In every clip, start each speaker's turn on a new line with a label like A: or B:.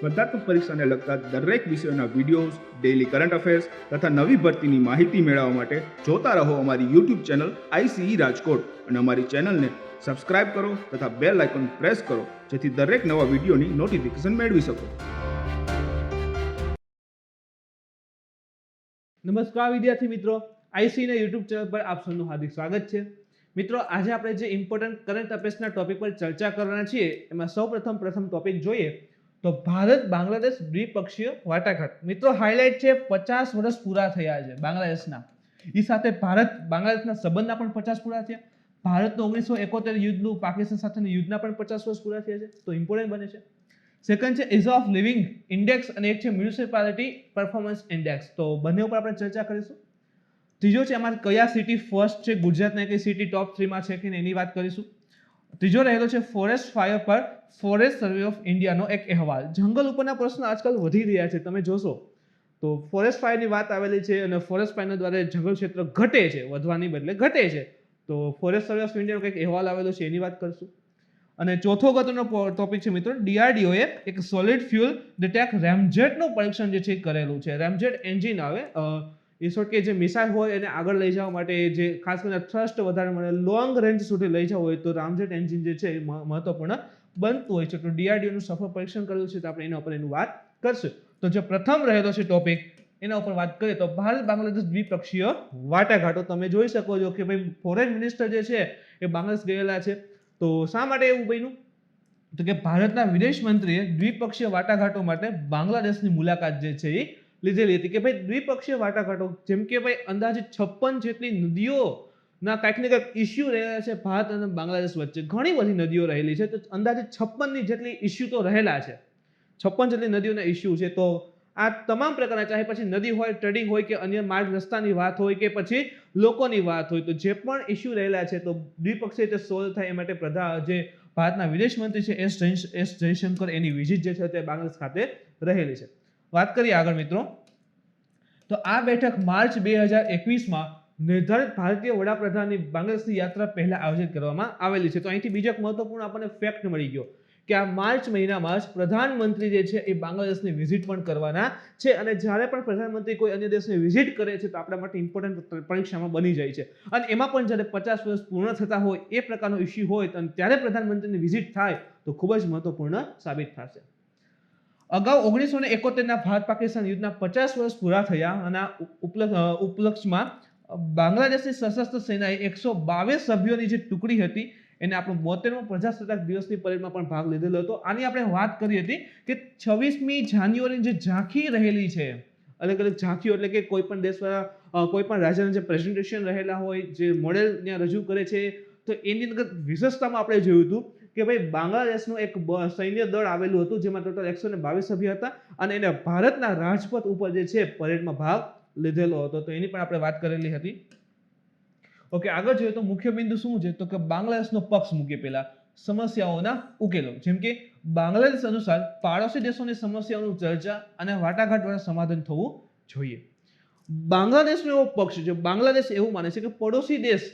A: સ્પર્ધાત્મક પરીક્ષાને લગતા દરેક વિષયોના વિડીયોઝ, ડેઇલી કરંટ અફેર્સ તથા નવી ભરતીની માહિતી મેળવવા માટે જોતા રહો અમારી યુટ્યુબ ચેનલ ICE રાજકોટ અને અમારી ચેનલને સબસ્ક્રાઇબ કરો તથા બેલ આઇકોન પ્રેસ કરો જેથી દરેક નવા વિડીયોની નોટિફિકેશન મેળવી શકો.
B: નમસ્કાર વિદ્યાર્થી મિત્રો, ICE ના યુટ્યુબ ચેનલ પર આપ સૌનું હાર્દિક સ્વાગત છે. મિત્રો, આજે આપણે જે ઇમ્પોર્ટન્ટ કરંટ અફેર્સના ટોપિક પર ચર્ચા કરવાના છીએ એમાં સૌપ્રથમ ટોપિક જોઈએ તો ભારત બાંગ્લાદેશ દ્વિપક્ષીય વાટાઘાટ. મિત્રો, હાઇલાઇટ છે 50 વર્ષ પૂરા થયા છે બાંગ્લાદેશના. એ સાથે ભારત બાંગ્લાદેશના સંબંધના પણ 50 પૂરા થયા. ભારતનું 1971 યુદ્ધનું પાકિસ્તાન સાથેના યુદ્ધના પણ 50 વર્ષ પૂરા થયા છે, તો ઇમ્પોર્ટન્ટ બને છે. સેકન્ડ છે ઇઝ ઓફ લિવિંગ ઇન્ડેક્સ અને એક છે મ્યુનિસિપાલિટી પરફોર્મન્સ ઇન્ડેક્સ. તો બંને ઉપર આપણે ચર્ચા કરીશું. ત્રીજો છે એમાં કયા સિટી ફર્સ્ટ છે, ગુજરાતના કઈ સિટી ટોપ 3 માં છે કે એની વાત કરીશું. ત્રીજો રહેલો છે ફોરેસ્ટ ફાયર પર ફોરેસ્ટ સર્વે ઓફ ઇન્ડિયાનો એક અહેવાલ. જંગલ ઉપરના પ્રશ્નો આજકાલ વધી રહ્યા છે, તમે જોશો તો ફોરેસ્ટ ફાયરની વાત આવેલી છે અને ફોરેસ્ટ ફાયરના દ્વારા જંગલ ક્ષેત્ર ઘટે છે, વધવાની બદલે ઘટે છે. તો ફોરેસ્ટ સર્વે ઓફ ઇન્ડિયાનો કંઈક અહેવાલ આવેલો છે, એની વાત કરશું. અને ચોથો અગત્યનો ટોપિક છે મિત્રો, DRDOએ એક સોલિડ ફ્યુઅલ ડિટેક રેમજેટનું પરીક્ષણ જે છે કરેલું છે. રેમજેટ એન્જિન આવે એ શોર્ટ કે જે મિસાઇલ હોય એને આગળ લઈ જવા માટે જે ખાસ કરીને થ્રસ્ટ વધારે મળે, લોંગ રેન્જ સુધી લઈ જવું હોય તો રામજેટ એન્જિન જે છે એ મહત્વપૂર્ણ બનતું હોય છે. તો DRDOનું સફળ પરીક્ષણ કરેલું છે, તો આપણે એના ઉપર એનું વાત કરશું. તો જે પ્રથમ રહેલો છે ટોપિક એના ઉપર વાત કરીએ તો ભારત બાંગ્લાદેશ દ્વિપક્ષીય વાટાઘાટો. તમે જોઈ શકો છો કે ભાઈ ફોરેન મિનિસ્ટર જે છે એ બાંગ્લાદેશ ગયેલા છે. તો શા માટે એવું બન્યું? તો કે ભારતના વિદેશ મંત્રીએ દ્વિપક્ષીય વાટાઘાટો માટે બાંગ્લાદેશની મુલાકાત જે છે એ લીધેલી હતી. કે ભાઈ દ્વિપક્ષીય વાટાઘાટો જેમ કે ભાઈ અંદાજે 56 જેટલી નદીઓના કંઈક ને કંઈક ઇસ્યુ રહેલા છે ભારત અને બાંગ્લાદેશ વચ્ચે. ઘણી બધી નદીઓ રહેલી છે, તો અંદાજે 56 જેટલી ઇસ્યુ તો રહેલા છે. 56 જેટલી નદીઓના ઇસ્યુ છે. તો આ તમામ પ્રકારના, ચાહે પછી નદી હોય, ટ્રેડિંગ હોય કે અન્ય માર્ગ રસ્તાની વાત હોય કે પછી લોકોની વાત હોય, તો જે પણ ઇસ્યુ રહેલા છે તો દ્વિપક્ષીય રીતે સોલ્વ થાય એ માટે જે ભારતના વિદેશ મંત્રી છે એસ જયશંકર એની વિઝિટ જે છે તે બાંગ્લાદેશ ખાતે રહેલી છે. વાત કરીએ આગળ મિત્રો, તો આ બેઠક માર્ચ 2021માં નિર્ધારિત ભારતીય વડાપ્રધાનની બાંગ્લાદેશની યાત્રા પહેલા આયોજિત કરવામાં આવેલી છે. તો અહીંથી બીજો એક મહત્વપૂર્ણ આપણને ફેક્ટ મળી ગયો કે આ માર્ચ મહિનામાં જ પ્રધાનમંત્રી જે છે એ બાંગ્લાદેશની વિઝિટ પણ કરવાના છે. અને જ્યારે પણ પ્રધાનમંત્રી કોઈ અન્ય દેશની વિઝિટ કરે છે તો આપણા માટે ઇમ્પોર્ટન્ટ પરીક્ષામાં બની જાય છે. અને એમાં પણ જ્યારે 50 વર્ષ પૂર્ણ થતા હોય એ પ્રકારનો ઇસ્યુ હોય ત્યારે પ્રધાનમંત્રીની વિઝિટ થાય તો ખૂબ જ મહત્વપૂર્ણ સાબિત થશે. અગાઉ 1971ના ભારત પાકિસ્તાન યુદ્ધના 50 વર્ષ પૂરા થયા અને ઉપલક્ષમાં બાંગ્લાદેશની સશસ્ત્ર સેનાએ 122 સભ્યોની જે ટુકડી હતી એને આપણો 72મો પ્રજાસત્તાક દિવસની પરેડમાં પણ ભાગ લીધેલો હતો. આની આપણે વાત કરી હતી કે 26મી જાન્યુઆરીની જે ઝાંખી રહેલી છે, અલગ અલગ ઝાંખીઓ એટલે કે કોઈ પણ દેશના કોઈ પણ રાજ્યના જે પ્રેઝન્ટેશન રહેલા હોય, જે મોડેલ ત્યાં રજૂ કરે છે, તો એની અંદર વિશેષતામાં આપણે જોયું હતું કે ભાઈ બાંગ્લાદેશનું એક સૈન્ય દળ આવેલું હતું જેમાં ટોટલ 122 સભ્ય હતા અને એને ભારતના રાજપથ ઉપર જે છે પરેડમાં ભાગ લીધેલો હતો. તો એની પણ આપણે વાત કરેલી હતી. ઓકે, આગળ જોઈએ તો મુખ્ય બિંદુ શું છે? તો કે બાંગ્લાદેશનો પક્ષ મૂકીએ પહેલા સમસ્યાઓના ઉકેલો. જેમ કે બાંગ્લાદેશ અનુસાર પાડોશી દેશોની સમસ્યાઓનું ચર્ચા અને વાટાઘાટ દ્વારા સમાધાન થવું જોઈએ. બાંગ્લાદેશનો એવો પક્ષ છે, બાંગ્લાદેશ એવું માને છે કે પડોશી દેશ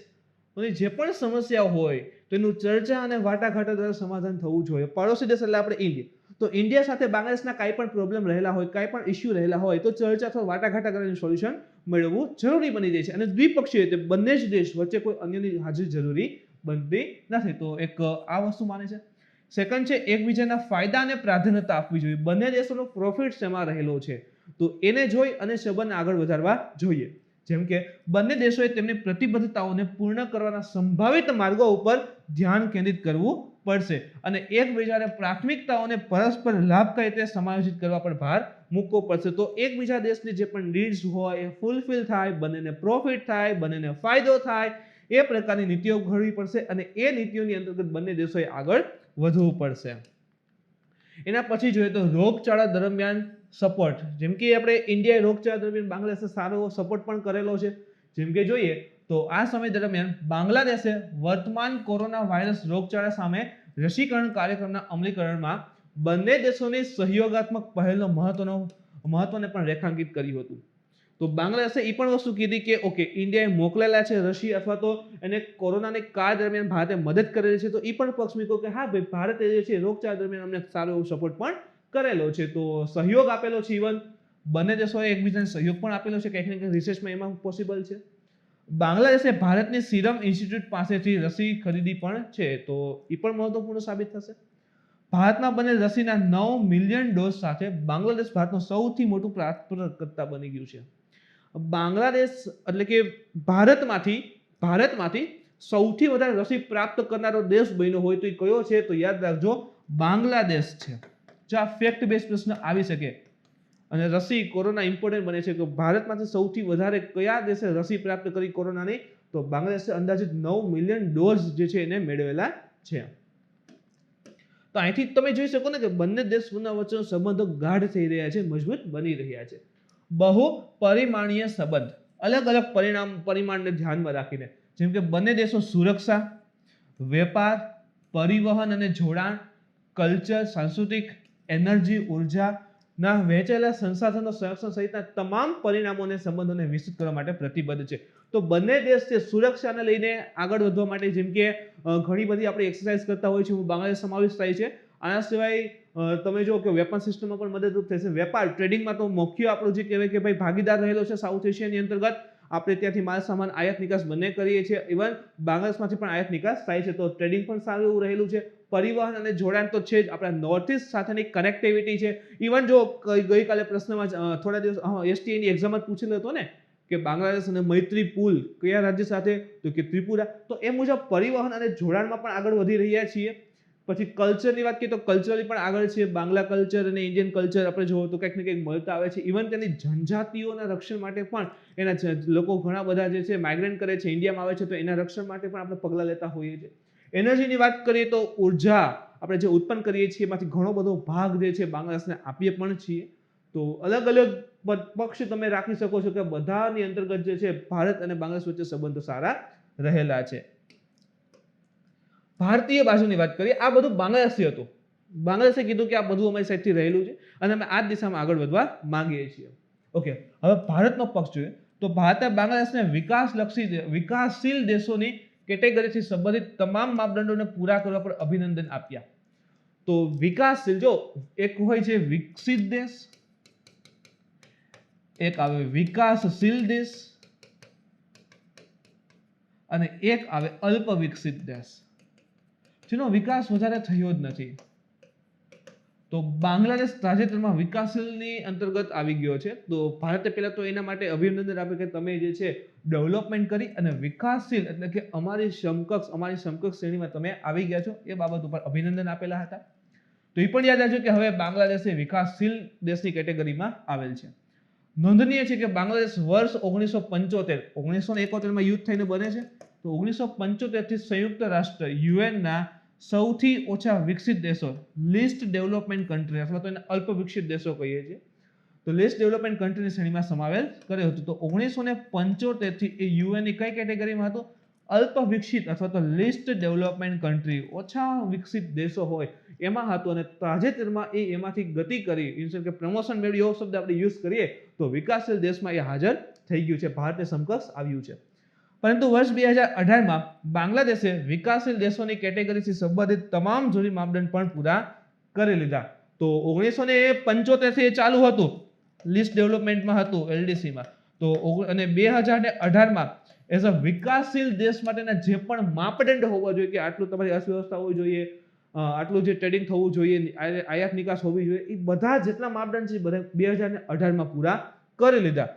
B: જે પણ સમસ્યા હોય તેનું ચર્ચા અને વાટાઘાટ દ્વારા સમાધાન થવું જોઈએ. પડોશી દેશ એટલે આપણે ઇન્ડિયા. તો ઇન્ડિયા સાથે બાંગ્લાદેશના કાંઈ પણ પ્રોબ્લેમ રહેલા હોય, કાંઈ પણ ઇસ્યુ રહેલા હોય તો ચર્ચા અથવા વાટાઘાટ કરીને સોલ્યુશન મેળવવું જરૂરી બની જાય છે. અને દ્વિપક્ષીય રીતે બંને જ દેશ વચ્ચે કોઈ અન્યની હાજરી જરૂરી બનતી નથી. તો એક આ વસ્તુ માને છે. સેકન્ડ છે એકબીજાના ફાયદા અને પ્રાધાન્યતા આપવી જોઈએ. બંને દેશોનો પ્રોફિટ શેમાં રહેલો છે તો એને જોઈ અને સંબંધ આગળ વધારવા જોઈએ. જેમ કે બંને દેશોએ તેમની પ્રતિબદ્ધતાઓને પૂર્ણ કરવાના સંભવિત માર્ગો ઉપર ધ્યાન કેન્દ્રિત કરવું પડશે અને એકબીજાને પ્રાથમિકતાઓને પરસ્પર લાભકારી રીતે સમાયોજિત કરવા પર ભાર મૂકવો પડશે. તો એકબીજા દેશની જે પણ નીડ્સ હોય એ ફૂલફિલ થાય, બંનેને પ્રોફિટ થાય, બંનેને ફાયદો થાય એ પ્રકારની નીતિઓ ઘડવી પડશે અને એ નીતિઓની અંતર્ગત બંને દેશોએ આગળ વધવું પડશે. એના પછી જોઈએ તો રોગચાળા દરમિયાન સપોર્ટ. જેમ કે આપણે ઇન્ડિયાએ રોગચાળા દરમિયાન બાંગ્લાદેશને સારો સપોર્ટ પણ કરેલો છે. જેમ કે જોઈએ તો આ સમય દરમિયાન બાંગ્લાદેશે વર્તમાન કોરોના વાયરસ રોગચાળા સામે રસીકરણ કાર્યક્રમના અમલીકરણમાં બંને દેશોની સહયોગાત્મક પહેલનો મહત્વને પણ રેખાંકિત કર્યું હતું. તો બાંગ્લાદેશે એ પણ વસ્તુ કીધી કે ઓકે, ઇન્ડિયાએ મોકલેલા છે રસી અથવા તો એને કોરોનાની કાળ દરમિયાન ભારતે મદદ કરેલી છે, તો એ પણ પક્ષ મૂક્યો કે હા ભાઈ ભારતે જે છે રોગચાળા દરમિયાન અમને સારો એવો સપોર્ટ પણ કરેલો છે. તો સહયોગ આપેલો છે, ઇવન બંને દેશોએ એકબીજાને સહયોગ પણ આપેલો છે, કંઈક ને કંઈક રિસર્ચમાં એમાં પોસિબલ છે. બાંગ્લાદેશે ભારતની સિરમ ઇન્સ્ટિટ્યૂટ પાસેથી રસી ખરીદી પણ છે, તો એ પણ મહત્વપૂર્ણ સાબિત થશે. ભારતમાં બનેલ રસીના 9 મિલિયન ડોઝ સાથે બાંગ્લાદેશ ભારતનું સૌથી મોટું પ્રાપ્તકર્તા બની ગયું છે. બાંગ્લાદેશ એટલે કે ભારતમાંથી સૌથી વધારે રસી પ્રાપ્ત કરનારો દેશ બન્યો હોય તો એ કયો છે? તો યાદ રાખજો, બાંગ્લાદેશ છે. જો આ ફેક્ટ બેઝ પ્રશ્ન આવી શકે અને રસી કોરોના ઇમ્પોર્ટન્ટ બને છે તો ભારતમાંથી સૌથી વધારે કયા દેશે રસી પ્રાપ્ત કરી કોરોનાની? તો બાંગ્લાદેશે અંદાજિત 9 મિલિયન ડોઝ જે છે એને મેળવેલા છે. તો અહીંથી તમે જોઈ શકો ને કે બંને દેશોના વચ્ચેનો સંબંધો ગાઢ થઈ રહ્યા છે, મજબૂત બની રહ્યા છે. બહુ પરિમાણીય સંબંધ, અલગ અલગ પરિમાણને ધ્યાનમાં રાખીને, જેમ કે બંને દેશો સુરક્ષા, વેપાર, પરિવહન અને જોડાણ, કલ્ચર, સાંસ્કૃતિક, એનર્જી, ઉર્જાના વહેંચેલા સંસાધનો, સંરક્ષણ સહિતના તમામ પરિણામોને સંબંધોને વિસ્તૃત કરવા માટે પ્રતિબદ્ધ છે. તો બંને દેશ છે સુરક્ષાને લઈને આગળ વધવા માટે, જેમ કે ઘણી બધી આપણે એક્સરસાઇઝ કરતા હોય છે, બાંગ્લાદેશ સમાવેશ થાય છે. આના સિવાય તમે જો કે વેપન સિસ્ટમમાં પણ મદદરૂપ થશે. વેપાર, ટ્રેડિંગમાં તો મુખ્ય આપણો જે કહેવાય કે ભાઈ ભાગીદાર રહેલો છે સાઉથ એશિયાની અંતર્ગત. આપણે ત્યાંથી માલ સામાન આયાત નિકાસ બંને કરીએ છીએ, ઇવન બાંગ્લાદેશમાંથી પણ આયાત નિકાસ થાય છે, તો ટ્રેડિંગ પણ સારું એવું રહેલું છે. પરિવહન અને જોડાણ તો છે જ, આપણા નોર્થ ઇસ્ટ સાથેની કનેક્ટિવિટી છે. ઇવન જો ગઈકાલે પ્રશ્નમાં થોડા દિવસ એસટીએની એક્ઝામ જ પૂછેલો હતો ને કે બાંગ્લાદેશ અને મૈત્રી પુલ કયા રાજ્ય સાથે? તો કે ત્રિપુરા. તો એ મુજબ પરિવહન અને જોડાણમાં પણ આગળ વધી રહ્યા છીએ. પછી કલ્ચરની વાત કરીએ તો કલ્ચરલી પણ આગળ છે. બાંગ્લા કલ્ચર અને ઇન્ડિયન કલ્ચર આપણે જોવો તો કંઈક ને કંઈક મળતા આવે છે. ઇવન તેની જનજાતિઓના રક્ષણ માટે પણ એના લોકો ઘણા બધા જે છે માઇગ્રેન્ટ કરે છે, ઇન્ડિયામાં આવે છે, તો એના રક્ષણ માટે પણ આપણે પગલાં લેતા હોઈએ છીએ. એનર્જીની વાત કરીએ તો ઉર્જા આપણે જે ઉત્પન્ન કરીએ છીએ એમાંથી ઘણો બધો ભાગ જે છે બાંગ્લાદેશને આપીએ પણ છીએ. તો અલગ અલગ પક્ષ તમે રાખી શકો છો કે બધાની અંતર્ગત જે છે ભારત અને બાંગ્લાદેશ વચ્ચે સંબંધો સારા રહેલા છે. ભારતીય બાજુની વાત કરીએ, આ બધું બાંગ્લાદેશથી હતું. બાંગ્લાદેશે કીધું કે આ બધું અમારી સાઈડથી રહેલું છે અને અમે આ જ દિશામાં આગળ વધવા માંગીએ છીએ. ઓકે, હવે ભારતનો પક્ષ જોઈએ તો ભારતે બાંગ્લાદેશને વિકાસશીલ દેશોની કેટેગરીથી સંબંધિત તમામ માપદંડોને પૂરા કરવા પર અભિનંદન આપ્યા. તો વિકાસશીલ, જો એક હોય છે વિકસિત દેશ, એક આવે વિકાસશીલ દેશ અને એક આવે અલ્પ વિકસિત દેશ, જેનો વિકાસ વધારે થયો જ નથી. તો બાંગ્લાદેશ તાજેતરમાં વિકાસશીલની અંતર્ગત આવી ગયો છે. તો ભારતે પહેલા તો એના માટે અભિનંદન આપે કે તમે જે છે ડેવલપમેન્ટ કરી અને વિકાસશીલ એટલે કે અમારી સમકક્ષ શ્રેણીમાં તમે આવી ગયા છો, એ બાબત ઉપર અભિનંદન આપેલા હતા. તો એ પણ યાદ રાખજો કે હવે બાંગ્લાદેશ એ વિકાસશીલ દેશની કેટેગરીમાં આવેલ છે. નોંધનીય છે કે બાંગ્લાદેશ વર્ષ 1971માં યુદ્ધ થઈને બને છે. તો 1975 થી સંયુક્ત રાષ્ટ્ર યુએનના સૌથી ઓછા વિકસિત દેશો લીસ્ટ ડેવલપમેન્ટ કન્ટ્રી અથવા તો એને અલ્પ વિકસિત દેશો કહીએ છીએ, તો લીસ્ટ ડેવલપમેન્ટ કન્ટ્રીની શ્રેણીમાં સમાવેશ કર્યો હતો. તો 1975 થી એ યુએનની કઈ કેટેગરીમાં હતું? અલ્પ વિકસિત અથવા તો લીસ્ટ ડેવલપમેન્ટ કન્ટ્રી, ઓછા વિકસિત દેશો હોય એમાં હતું. અને તાજેતરમાં એમાંથી ગતિ કરી ઇન્સ્ટન્ટ કે પ્રમોશન મેળવી એવો શબ્દ આપણે યુઝ કરીએ તો વિકાસશીલ દેશમાં એ હાજર થઈ ગયું છે, ભારતને સમકક્ષ આવ્યું છે. પરંતુ વર્ષ 2018માં બાંગ્લાદેશે વિકાસશીલ દેશોની કેટેગરીથી સંબંધિત તમામ જરૂરી માપદંડ પણ પૂરા કરી લીધા. તો 1975 થી એ ચાલુ હતું, લીસ્ટ ડેવલપમેન્ટમાં હતું, એલડીસીમાં. તો અને 2018માં એઝ અ વિકાસશીલ દેશ માટેના જે પણ માપદંડ હોવા જોઈએ કે આટલું તમારી અર્થવ્યવસ્થા હોવી જોઈએ, આટલું જે ટ્રેડિંગ થવું જોઈએ, આયાત નિકાસ હોવી જોઈએ, એ બધા જેટલા માપદંડ છે બધા 2018માં પૂરા કરી લીધા.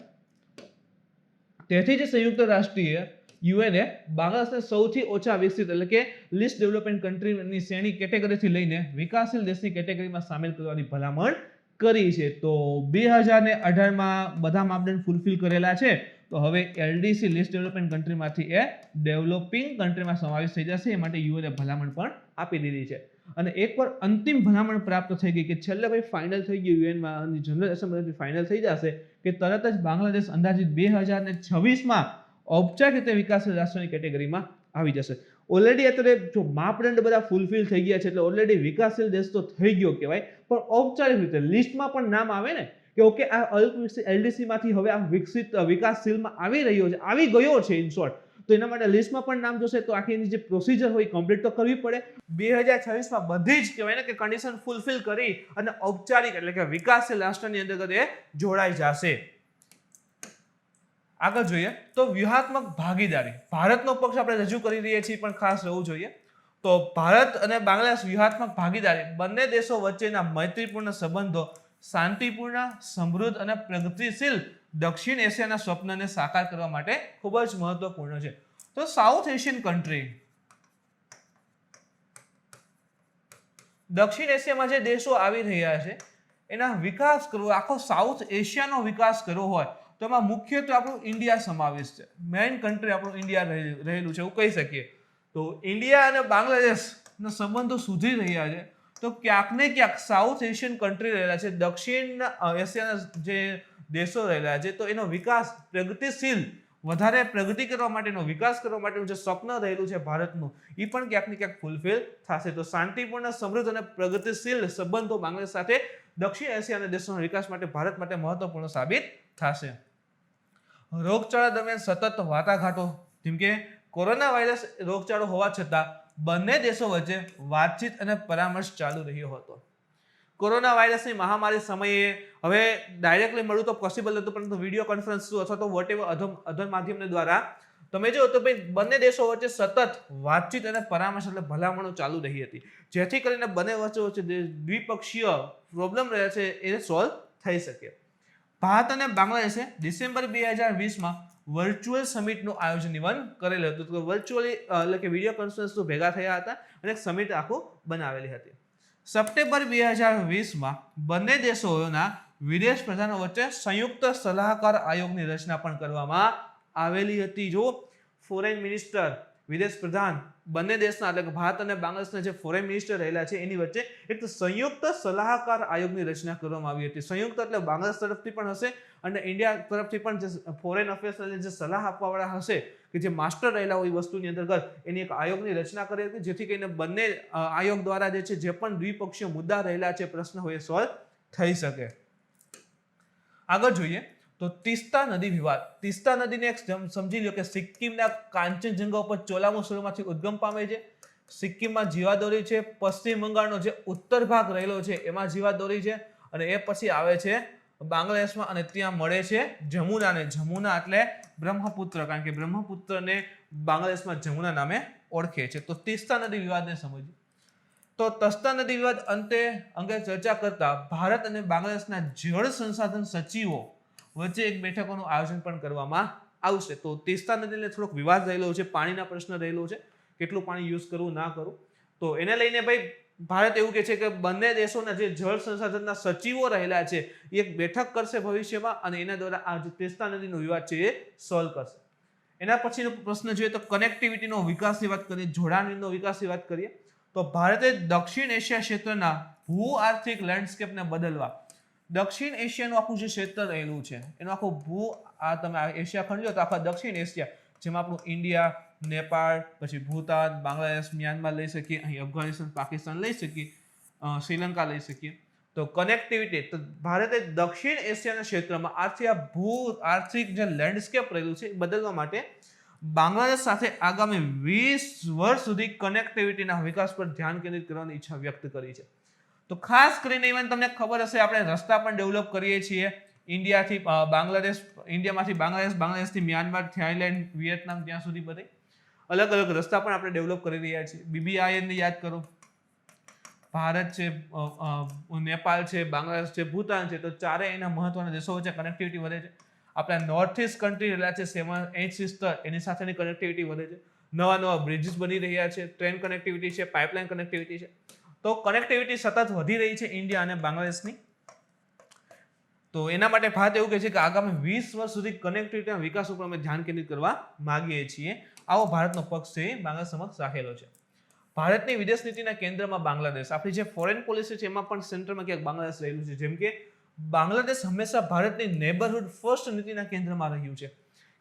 B: તેથી જ સંયુક્ત રાષ્ટ્રીય યુએનએ બાંગ્લાદેશને સૌથી ઓછા વિકસિત એટલે કે લીસ્ટ ડેવલપમેન્ટ કન્ટ્રીની શ્રેણી કેટેગરીથી લઈને વિકાસશીલ દેશની કેટેગરીમાં સામેલ કરવાની ભલામણ કરી છે. તો 2018માં બધા માપદંડ ફૂલફિલ કરેલા છે. તો હવે એલડીસી લીસ્ટ ડેવલપમેન્ટ કન્ટ્રીમાંથી એ ડેવલપિંગ કન્ટ્રીમાં સમાવેશ થઈ જશે. એ માટે યુએનએ ભલામણ પણ આપી દીધી છે. અને એકવાર અંતિમ ભલામણ પ્રાપ્ત થઈ ગઈ કે છેલ્લે ભાઈ ફાઇનલ થઈ ગયું યુએનમાં જનરલ એસેમ્બલી ફાઇનલ થઈ જશે કે તરત જ બાંગ્લાદેશ અંદાજિત 2026માં ઔપચારિક રીતે વિકાસશીલ રાષ્ટ્રની કેટેગરીમાં આવી જશે. ઓલરેડી અત્યારે જો માપદંડ બધા ફૂલફિલ થઈ ગયા છે એટલે ઓલરેડી વિકાસશીલ દેશ તો થઈ ગયો કહેવાય, પણ ઔપચારિક રીતે લિસ્ટમાં પણ નામ આવે ને કે ઓકે આ અલ્પ વિકસિત એલડીસી માંથી હવે આ વિકસિત વિકાસશીલમાં આવી રહ્યો છે, આવી ગયો છે ઇન શોર્ટ, તો એના માટે લિસ્ટમાં પણ નામ જોશે તો આખી એની જે પ્રોસિજર હોય કમ્પ્લીટ તો કરવી પડે. 2026માં બધી જ કહેવાય ને કે કન્ડિશન ફૂલફિલ કરી અને ઔપચારિક એટલે કે વિકાસશીલ રાષ્ટ્રની અંતર્ગત એ જોડાઈ જશે. આગળ જોઈએ તો વ્યૂહાત્મક ભાગીદારી. ભારતનો પક્ષ આપણે રજૂ કરી રહ્યા છીએ પણ ખાસ રહેવું જોઈએ. તો ભારત અને બાંગ્લાદેશ વ્યૂહાત્મક ભાગીદારી બંને દેશો વચ્ચેના મૈત્રીપૂર્ણ સંબંધો શાંતિપૂર્ણ, સમૃદ્ધ અને પ્રગતિશીલ દક્ષિણ એશિયાના સ્વપ્નને સાકાર કરવા માટે ખૂબ જ મહત્વપૂર્ણ છે. તો સાઉથ એશિયન કન્ટ્રી, દક્ષિણ એશિયામાં જે દેશો આવી રહ્યા છે એના વિકાસ કરવો, આખો સાઉથ એશિયાનો વિકાસ કરવો હોય તો એમાં મુખ્યત્વે આપણું ઇન્ડિયા સમાવેશ છે. મેઇન કન્ટ્રી આપણું ઇન્ડિયા રહેલું છે એવું કહી શકીએ. તો ઇન્ડિયા અને બાંગ્લાદેશના સંબંધો સુધરી રહ્યા છે તો ક્યાંક ને ક્યાંક સાઉથ એશિયન કન્ટ્રી રહેલા છે, દક્ષિણ એશિયાના જે દેશો રહેલા છે તો એનો વિકાસ પ્રગતિશીલ, વધારે પ્રગતિ કરવા માટેનો, વિકાસ કરવા માટેનું જે સ્વપ્ન રહેલું છે ભારતનું એ પણ ક્યાંક ને ક્યાંક ફૂલફિલ થશે. તો શાંતિપૂર્ણ, સમૃદ્ધ અને પ્રગતિશીલ સંબંધો બાંગ્લાદેશ સાથે દક્ષિણ એશિયાના દેશોના વિકાસ માટે ભારત માટે મહત્વપૂર્ણ સાબિત થશે. રોગચાળા દરમિયાન સતત વાટાઘાટો, જેમ કે કોરોના વાયરસ રોગચાળો હોવા છતાં બંને દેશો વચ્ચે વાતચીત અને પરામર્શ ચાલુ રહ્યો હતો. કોરોના વાયરસની મહામારી સમયે હવે ડાયરેક્ટલી મળવું તો પોસિબલ હતું, પરંતુ વિડીયો કોન્ફરન્સ અથવા તો વોટેવર અધર માધ્યમ દ્વારા તમે જો તો ભાઈ બંને દેશો વચ્ચે સતત વાતચીત અને પરામર્શ એટલે ભલામણો ચાલુ રહી હતી, જેથી કરીને બંને વચ્ચે દ્વિપક્ષીય પ્રોબ્લેમ રહે છે એ સોલ્વ થઈ શકે. ભારત અને બાંગ્લાદેશે ડિસેમ્બર 2020માં વર્ચ્યુઅલ સમિટનું આયોજન કરેલું હતું. તો વર્ચ્યુઅલી એટલે કે વિડીયો કોન્ફરન્સ ભેગા થયા હતા અને એક સમિટ આખું બનાવેલી હતી. સપ્ટેમ્બર 2020માં બંને દેશોના વિદેશ પ્રધાનો વચ્ચે સંયુક્ત સલાહકાર આયોગની રચના પણ કરવામાં આવેલી હતી. જો ફોરેન મિનિસ્ટર, વિદેશ પ્રધાન બંને દેશના એટલે કે ભારત અને બાંગ્લાદેશના જે ફોરેન મિનિસ્ટર રહેલા છે એની વચ્ચે એક સંયુક્ત સલાહકાર આયોગની રચના કરવામાં આવી હતી. સંયુક્ત એટલે બાંગ્લાદેશ તરફથી પણ હશે અને ઇન્ડિયા તરફથી પણ જે ફોરેન અફેર્સને જે સલાહ આપવાવાળા હશે કે જે માસ્ટર રહેલા હોય વસ્તુની અંતર્ગત એની એક આયોગની રચના કરી હતી, જેથી કરીને બંને આયોગ દ્વારા જે પણ દ્વિપક્ષીય મુદ્દા રહેલા છે, પ્રશ્ન હોય એ સોલ્વ થઈ શકે. આગળ જોઈએ તો તીસ્તા નદી વિવાદ. તીસ્તા નદીને એક સમજી લો કે સિક્કિમના કાંચનજંગા ઉપર ચોલામુસરમાંથી ઉદ્ગમ પામે છે. સિક્કિમમાં જીવાદોરી છે, પશ્ચિમ બંગાળનો જે ઉત્તર ભાગ રહેલો છે એમાં જીવાદોરી છે અને એ પછી આવે છે બાંગ્લાદેશમાં અને ત્યાં મળે છે જમુનાને. જમુના એટલે બ્રહ્મપુત્ર, કારણ કે બ્રહ્મપુત્રને બાંગ્લાદેશમાં જમુના નામે ઓળખે છે. તો તીસ્તા નદી વિવાદને સમજીએ. તો તીસ્તા નદી વિવાદ અંગે ચર્ચા કરતા ભારત અને બાંગ્લાદેશના જળ સંસાધન સચિવો વચ્ચે એક બેઠકોનું આયોજન પણ કરવામાં આવશે. તો તીસ્તા નદીને થોડોક વિવાદ રહેલો છે, પાણીના પ્રશ્ન રહેલો છે, કેટલું પાણી યુઝ કરવું ના કરવું. તો એને લઈને ભાઈ ભારત એવું કહે છે કે બંને દેશોના જે જળ સંસાધનના સચિવો રહેલા છે એ એક બેઠક કરશે ભવિષ્યમાં અને એના દ્વારા આ જે તીસ્તા નદીનો વિવાદ છે એ સોલ્વ કરશે. એના પછીનો પ્રશ્ન જોઈએ તો કનેક્ટિવિટીનો વિકાસની વાત કરીએ, જોડાણનો વિકાસની વાત કરીએ તો ભારતે દક્ષિણ એશિયા ક્ષેત્રના ભૂ આર્થિક લેન્ડસ્કેપને બદલવા, દક્ષિણ એશિયાનું આખું જે ક્ષેત્ર રહેલું છે એનું આખું તમે એશિયા ખંડ લો તો આખા દક્ષિણ એશિયા, જેમાં આપણું ઇન્ડિયા, નેપાળ, પછી ભૂતાન, બાંગ્લાદેશ, મ્યાનમાર લઈ શકીએ, અહીં અફઘાનિસ્તાન, પાકિસ્તાન લઈ શકીએ, શ્રીલંકા લઈ શકીએ. તો કનેક્ટિવિટી, તો ભારતે દક્ષિણ એશિયાના ક્ષેત્રમાં આર્થિક જે લેન્ડસ્કેપ રહેલું છે એ બદલવા માટે બાંગ્લાદેશ સાથે આગામી 20 વર્ષ સુધી કનેક્ટિવિટીના વિકાસ પર ધ્યાન કેન્દ્રિત કરવાની ઈચ્છા વ્યક્ત કરી છે. તો ખાસ કરીને ઇવન તમને ખબર હશે આપણે રસ્તા પણ ડેવલપ કરીએ છીએ ઇન્ડિયાથી બાંગ્લાદેશ, ઇન્ડિયામાંથી બાંગ્લાદેશ, બાંગ્લાદેશથી મ્યાનમાર, થાઈલેન્ડ, વિયેતનામ, ત્યાં સુધી બધે અલગ અલગ રસ્તા પણ આપણે ડેવલપ કરી રહ્યા છીએ. BBIને યાદ કરો, ભારત છે, નેપાળ છે, બાંગ્લાદેશ છે, ભૂતાન છે, તો ચારેય એના મહત્વના દેશો વચ્ચે કનેક્ટિવિટી વધે છે. આપણા નોર્થ ઇસ્ટ કન્ટ્રી રહેલા છે 7-8 સિસ્ટર, એની સાથેની કનેક્ટિવિટી વધે છે. નવા બ્રિજીસ બની રહ્યા છે, ટ્રેન કનેક્ટિવિટી છે, પાઇપલાઇન કનેક્ટિવિટી છે. તો કનેક્ટિવિટી સતત વધી રહી છે ઇન્ડિયા અને બાંગ્લાદેશની. તો એના માટે ભારત એવું કહે છે કે આગામી 20 વર્ષ સુધી કનેક્ટિવિટીના વિકાસ ઉપર અમે ધ્યાન કેન્દ્રિત કરવા માંગીએ છીએ. આવો ભારતનો પક્ષ છે બાંગ્લાદેશ સમક્ષ રાખેલો છે. ભારતની વિદેશ નીતિના કેન્દ્રમાં બાંગ્લાદેશ, આપણી જે ફોરેન પોલિસી છે એમાં પણ સેન્ટરમાં ક્યાંક બાંગ્લાદેશ રહેલું છે. જેમ કે બાંગ્લાદેશ હંમેશા ભારતની નેબરહુડ ફર્સ્ટ નીતિના કેન્દ્રમાં રહ્યું છે.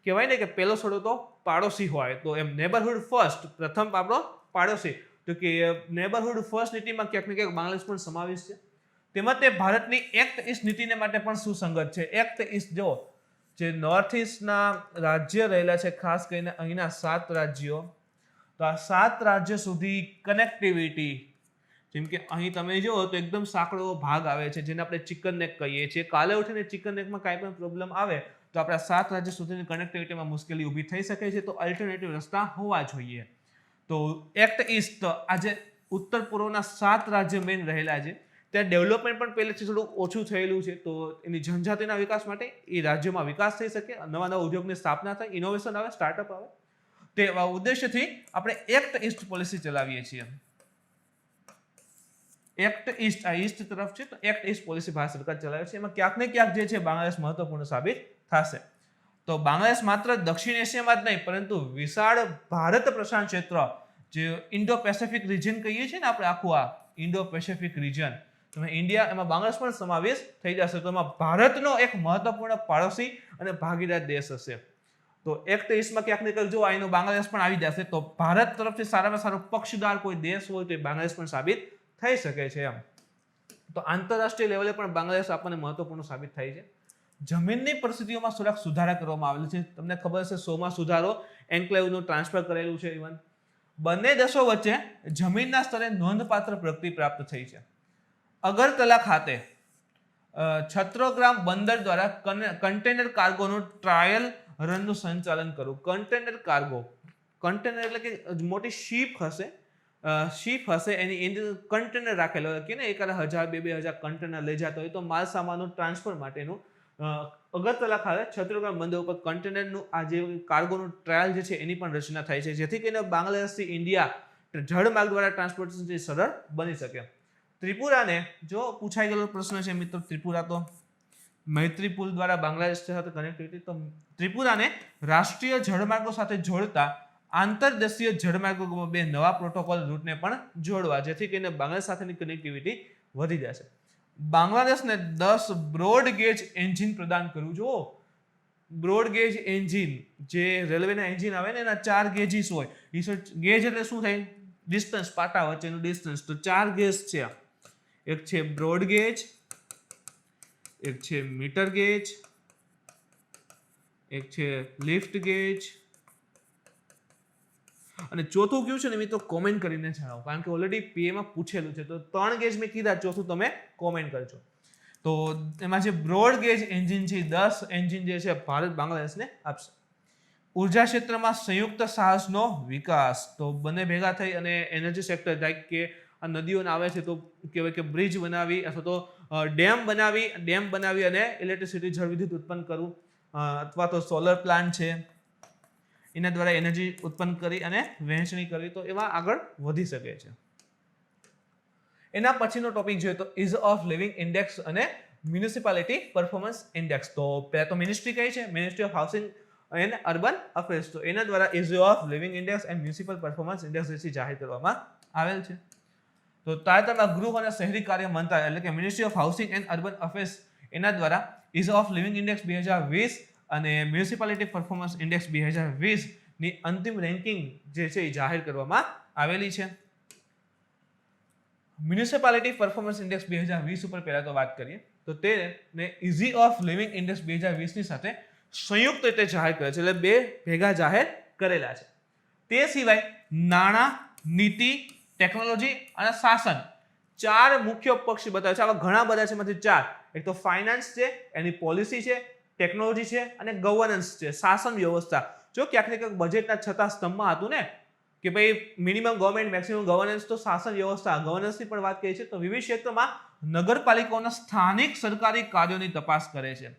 B: કહેવાય ને કે પહેલો છોડો તો પાડોશી હોય, તો એમ નેબરહુડ ફર્સ્ટ, પ્રથમ આપણો પાડોશી, તો કે નેબરહુડ ફર્સ્ટ નીતિમાં ક્યાંક ને ક્યાંક બાંગ્લાદેશ પણ સમાવેશ છે. તેમાં તે ભારતની એક્ટ ઈસ્ટ નીતિને માટે પણ સુસંગત છે. એક્ટ ઈસ્ટ જો જે નોર્થ ઇસ્ટના રાજ્ય રહેલા છે, ખાસ કરીને અહીંના 7 રાજ્યો, તો આ 7 રાજ્યો સુધી કનેક્ટિવિટી, જેમ કે અહીં તમે જુઓ તો એકદમ સાંકડો ભાગ આવે છે જેને આપણે ચિકન નેક કહીએ છીએ. કાલે ઉઠીને ચિકન નેકમાં કાંઈ પણ પ્રોબ્લેમ આવે તો આપણા 7 રાજ્ય સુધીની કનેક્ટિવિટીમાં મુશ્કેલી ઊભી થઈ શકે છે, તો અલ્ટરનેટિવ રસ્તા હોવા જોઈએ. તો એક્ટ ઈસ્ટ, આજે ઉત્તર પૂર્વના 7 રાજ્ય મેઇન રહેલા છે, ત્યાં ડેવલપમેન્ટ પણ પહેલેથી થોડું ઓછું થયેલું છે, તો એની જનજાતિના વિકાસ માટે એ રાજ્યોમાં વિકાસ થઈ શકે, નવા નવા ઉદ્યોગની સ્થાપના થાય, ઇનોવેશન આવે, સ્ટાર્ટઅપ આવે, તેવા ઉદ્દેશ્યથી આપણે એક્ટ ઈસ્ટ પોલિસી ચલાવીએ છીએ. એક્ટ ઈસ્ટ, આ ઈસ્ટ તરફ છે, તો એક્ટ ઈસ્ટ પોલિસી ભારત સરકાર ચલાવે છે. એમાં ક્યાંક ને ક્યાંક જે છે બાંગ્લાદેશ મહત્વપૂર્ણ સાબિત થશે. તો બાંગ્લાદેશ માત્ર દક્ષિણ એશિયામાં જ નહીં, પરંતુ વિશાળ ભારત પ્રશાંત ક્ષેત્ર, જે ઇન્ડો પેસિફિક રિજન કહીએ છીએ ને આપણે, આખું આ ઇન્ડો પેસિફિક રિજન, તમે ઇન્ડિયા, એમાં બાંગ્લાદેશ પણ સમાવેશ થઈ જશે. તો એમાં ભારતનો એક મહત્વપૂર્ણ પાડોશી અને ભાગીદાર દેશ હશે. તો એક્ટ ઈસ્ટમાં ક્યાંક ને ક્યાંક જો અહીંનો બાંગ્લાદેશ પણ આવી જશે, તો ભારત તરફથી સારામાં સારો પક્ષદાર કોઈ દેશ હોય તો એ બાંગ્લાદેશ પણ સાબિત થઈ શકે છે એમ. તો આંતરરાષ્ટ્રીય લેવલે પણ બાંગ્લાદેશ આપણને મહત્વપૂર્ણ સાબિત થાય છે. જમીનની પરિસ્થિતિઓમાં થોડાક સુધારા કરવામાં આવેલા છે. તમને ખબર હશે 100માં સુધારો, એન્ક્લેવનું ટ્રાન્સફર કરેલું છે. ઇવન બંને દેશો વચ્ચે જમીનના સ્તરે નોંધપાત્ર પ્રગતિ પ્રાપ્ત થઈ છે. અગરતલા ખાતે છત્રોગ્રામ બંદર દ્વારા કન્ટેનર કાર્ગોનું ટ્રાયલ રનનું સંચાલન કરવું. કન્ટેનર કાર્ગો, કન્ટેનર એટલે કે મોટી શિપ હશે, એની અંદર કન્ટેનર રાખેલો હોય કે ને, 1000 2000 કન્ટેનર લઈ જતા હોય, તો માલ સામાનનું ટ્રાન્સફર માટેનું અગરતલા ખાતે છત્રોગ્રામ બંદર ઉપર કન્ટેનરનું આ જે કાર્ગોનું ટ્રાયલ જે છે એની પણ રચના થાય છે, જેથી કરીને બાંગ્લાદેશથી ઇન્ડિયા જળમાર્ગ દ્વારા ટ્રાન્સપોર્ટેશન સરળ બની શકે. ત્રિપુરાને, જો પૂછાઈ ગયેલો પ્રશ્ન છે મિત્રો, ત્રિપુરા તો મૈત્રી પુલ દ્વારા બાંગ્લાદેશ સાથે કનેક્ટિવિટી, તો ત્રિપુરાને રાષ્ટ્રીય જળમાર્ગો સાથે જોડતા આંતરદેશીય જળમાર્ગો 2 નવા પ્રોટોકોલ રૂટને પણ જોડવા, જેથી કરીને બાંગ્લાદેશ સાથેની કનેક્ટિવિટી વધી જશે. બાંગ્લાદેશને 10 બ્રોડ ગેજ એન્જિન પ્રદાન કરવું. જો બ્રોડ ગેજ એન્જિન, જે રેલવેના એન્જિન આવે ને, એના 4 ગેજીસ હોય. ગેજ એટલે શું થાય? ડિસ્ટન્સ, પાટા વચ્ચેનું ડિસ્ટન્સ. તો 4 ગેજ છે. એક છે બ્રોડ ગેજ, એક છે મીટર ગેજ, એક છે લિફ્ટ ગેજ, અને ચોથું કયું છે ને મિત્રો, કોમેન્ટ કરીને જણાવો, કારણ કે ઓલરેડી પીએ માં પૂછેલું છે. તો 3 ગેજ મેં કીધા, ચોથું તમે કોમેન્ટ કરજો. તો એમાં જે બ્રોડ ગેજ એન્જિન છે, 10 એન્જિન જે છે ભારત બાંગ્લાદેશને આપશે. ઉર્જા ક્ષેત્રમાં સંયુક્ત સાહસનો વિકાસ, તો બંને ભેગા થઈ અને એનર્જી સેક્ટર, લાઈક કે આ નદીઓને આવે છે તો કહેવાય કે બ્રિજ બનાવી અથવા તો ડેમ બનાવી અને ઇલેક્ટ્રિસિટી, જળ વિદ્યુત ઉત્પન્ન કરવું, અથવા તો સોલર પ્લાન્ટ છે એના દ્વારા એનર્જી ઉત્પન્ન કરી અને વહેંચણી કરવી, તો એમાં આગળ વધી શકે છે. એના પછીનો ટોપિક જોઈએ તો ઇઝ ઓફ લિવિંગ ઇન્ડેક્સ અને મ્યુનિસિપાલિટી પરફોર્મન્સ ઇન્ડેક્સ. તો પહેલા તો મિનિસ્ટ્રી કઈ છે? Ministry of housing and urban affairs. તો એના દ્વારા ease of living index and municipal performance index જે જાહેર કરવામાં આવેલ છે. તો તાજેતરમાં ગૃહ અને શહેરી કાર્ય મંત્રાલય એટલે કે ministry of housing and urban affairs એના દ્વારા ઇઝ ઓફ લિવિંગ ઇન્ડેક્સ 2020 અને મ્યુનિસિપાલિટી પરફોર્મન્સ ઇન્ડેક્સ 2020 ની અંતિમ રેન્કિંગ જે છે એ જાહેર કરવામાં આવેલી છે. મ્યુનિસિપાલિટી પરફોર્મન્સ ઇન્ડેક્સ 2020 ઉપર પહેલા તો વાત કરીએ તો તેને ઇઝી ઓફ લિવિંગ ઇન્ડેક્સ 2020 ની સાથે સંયુક્ત રીતે જાહેર કરે છે, એટલે 2 ભેગા જાહેર કરેલા છે. તે સિવાય નાણાં, નીતિ, ટેકનોલોજી અને શાસન 4 મુખ્ય પક્ષ બતાવે છે. આવા ઘણા બધા છે, એમાંથી 4. એક તો ફાઇનાન્સ છે, એની પોલિસી છે, ટેકનોલોજી છે અને ગવર્નન્સ છે, શાસન વ્યવસ્થા. જો ક્યાંક ને ક્યાંક બજેટના છતાં સ્તંભમાં હતું ને કે ભાઈ મિનિમમ ગવર્નમેન્ટ, મેક્સિમમ ગવર્નન્સ, તો શાસન વ્યવસ્થા, ગવર્નન્સની પણ વાત કરી છે. તો વિવિધ ક્ષેત્રોમાં નગરપાલિકાઓના સ્થાનિક સરકારી કાર્યોની તપાસ કરે છે.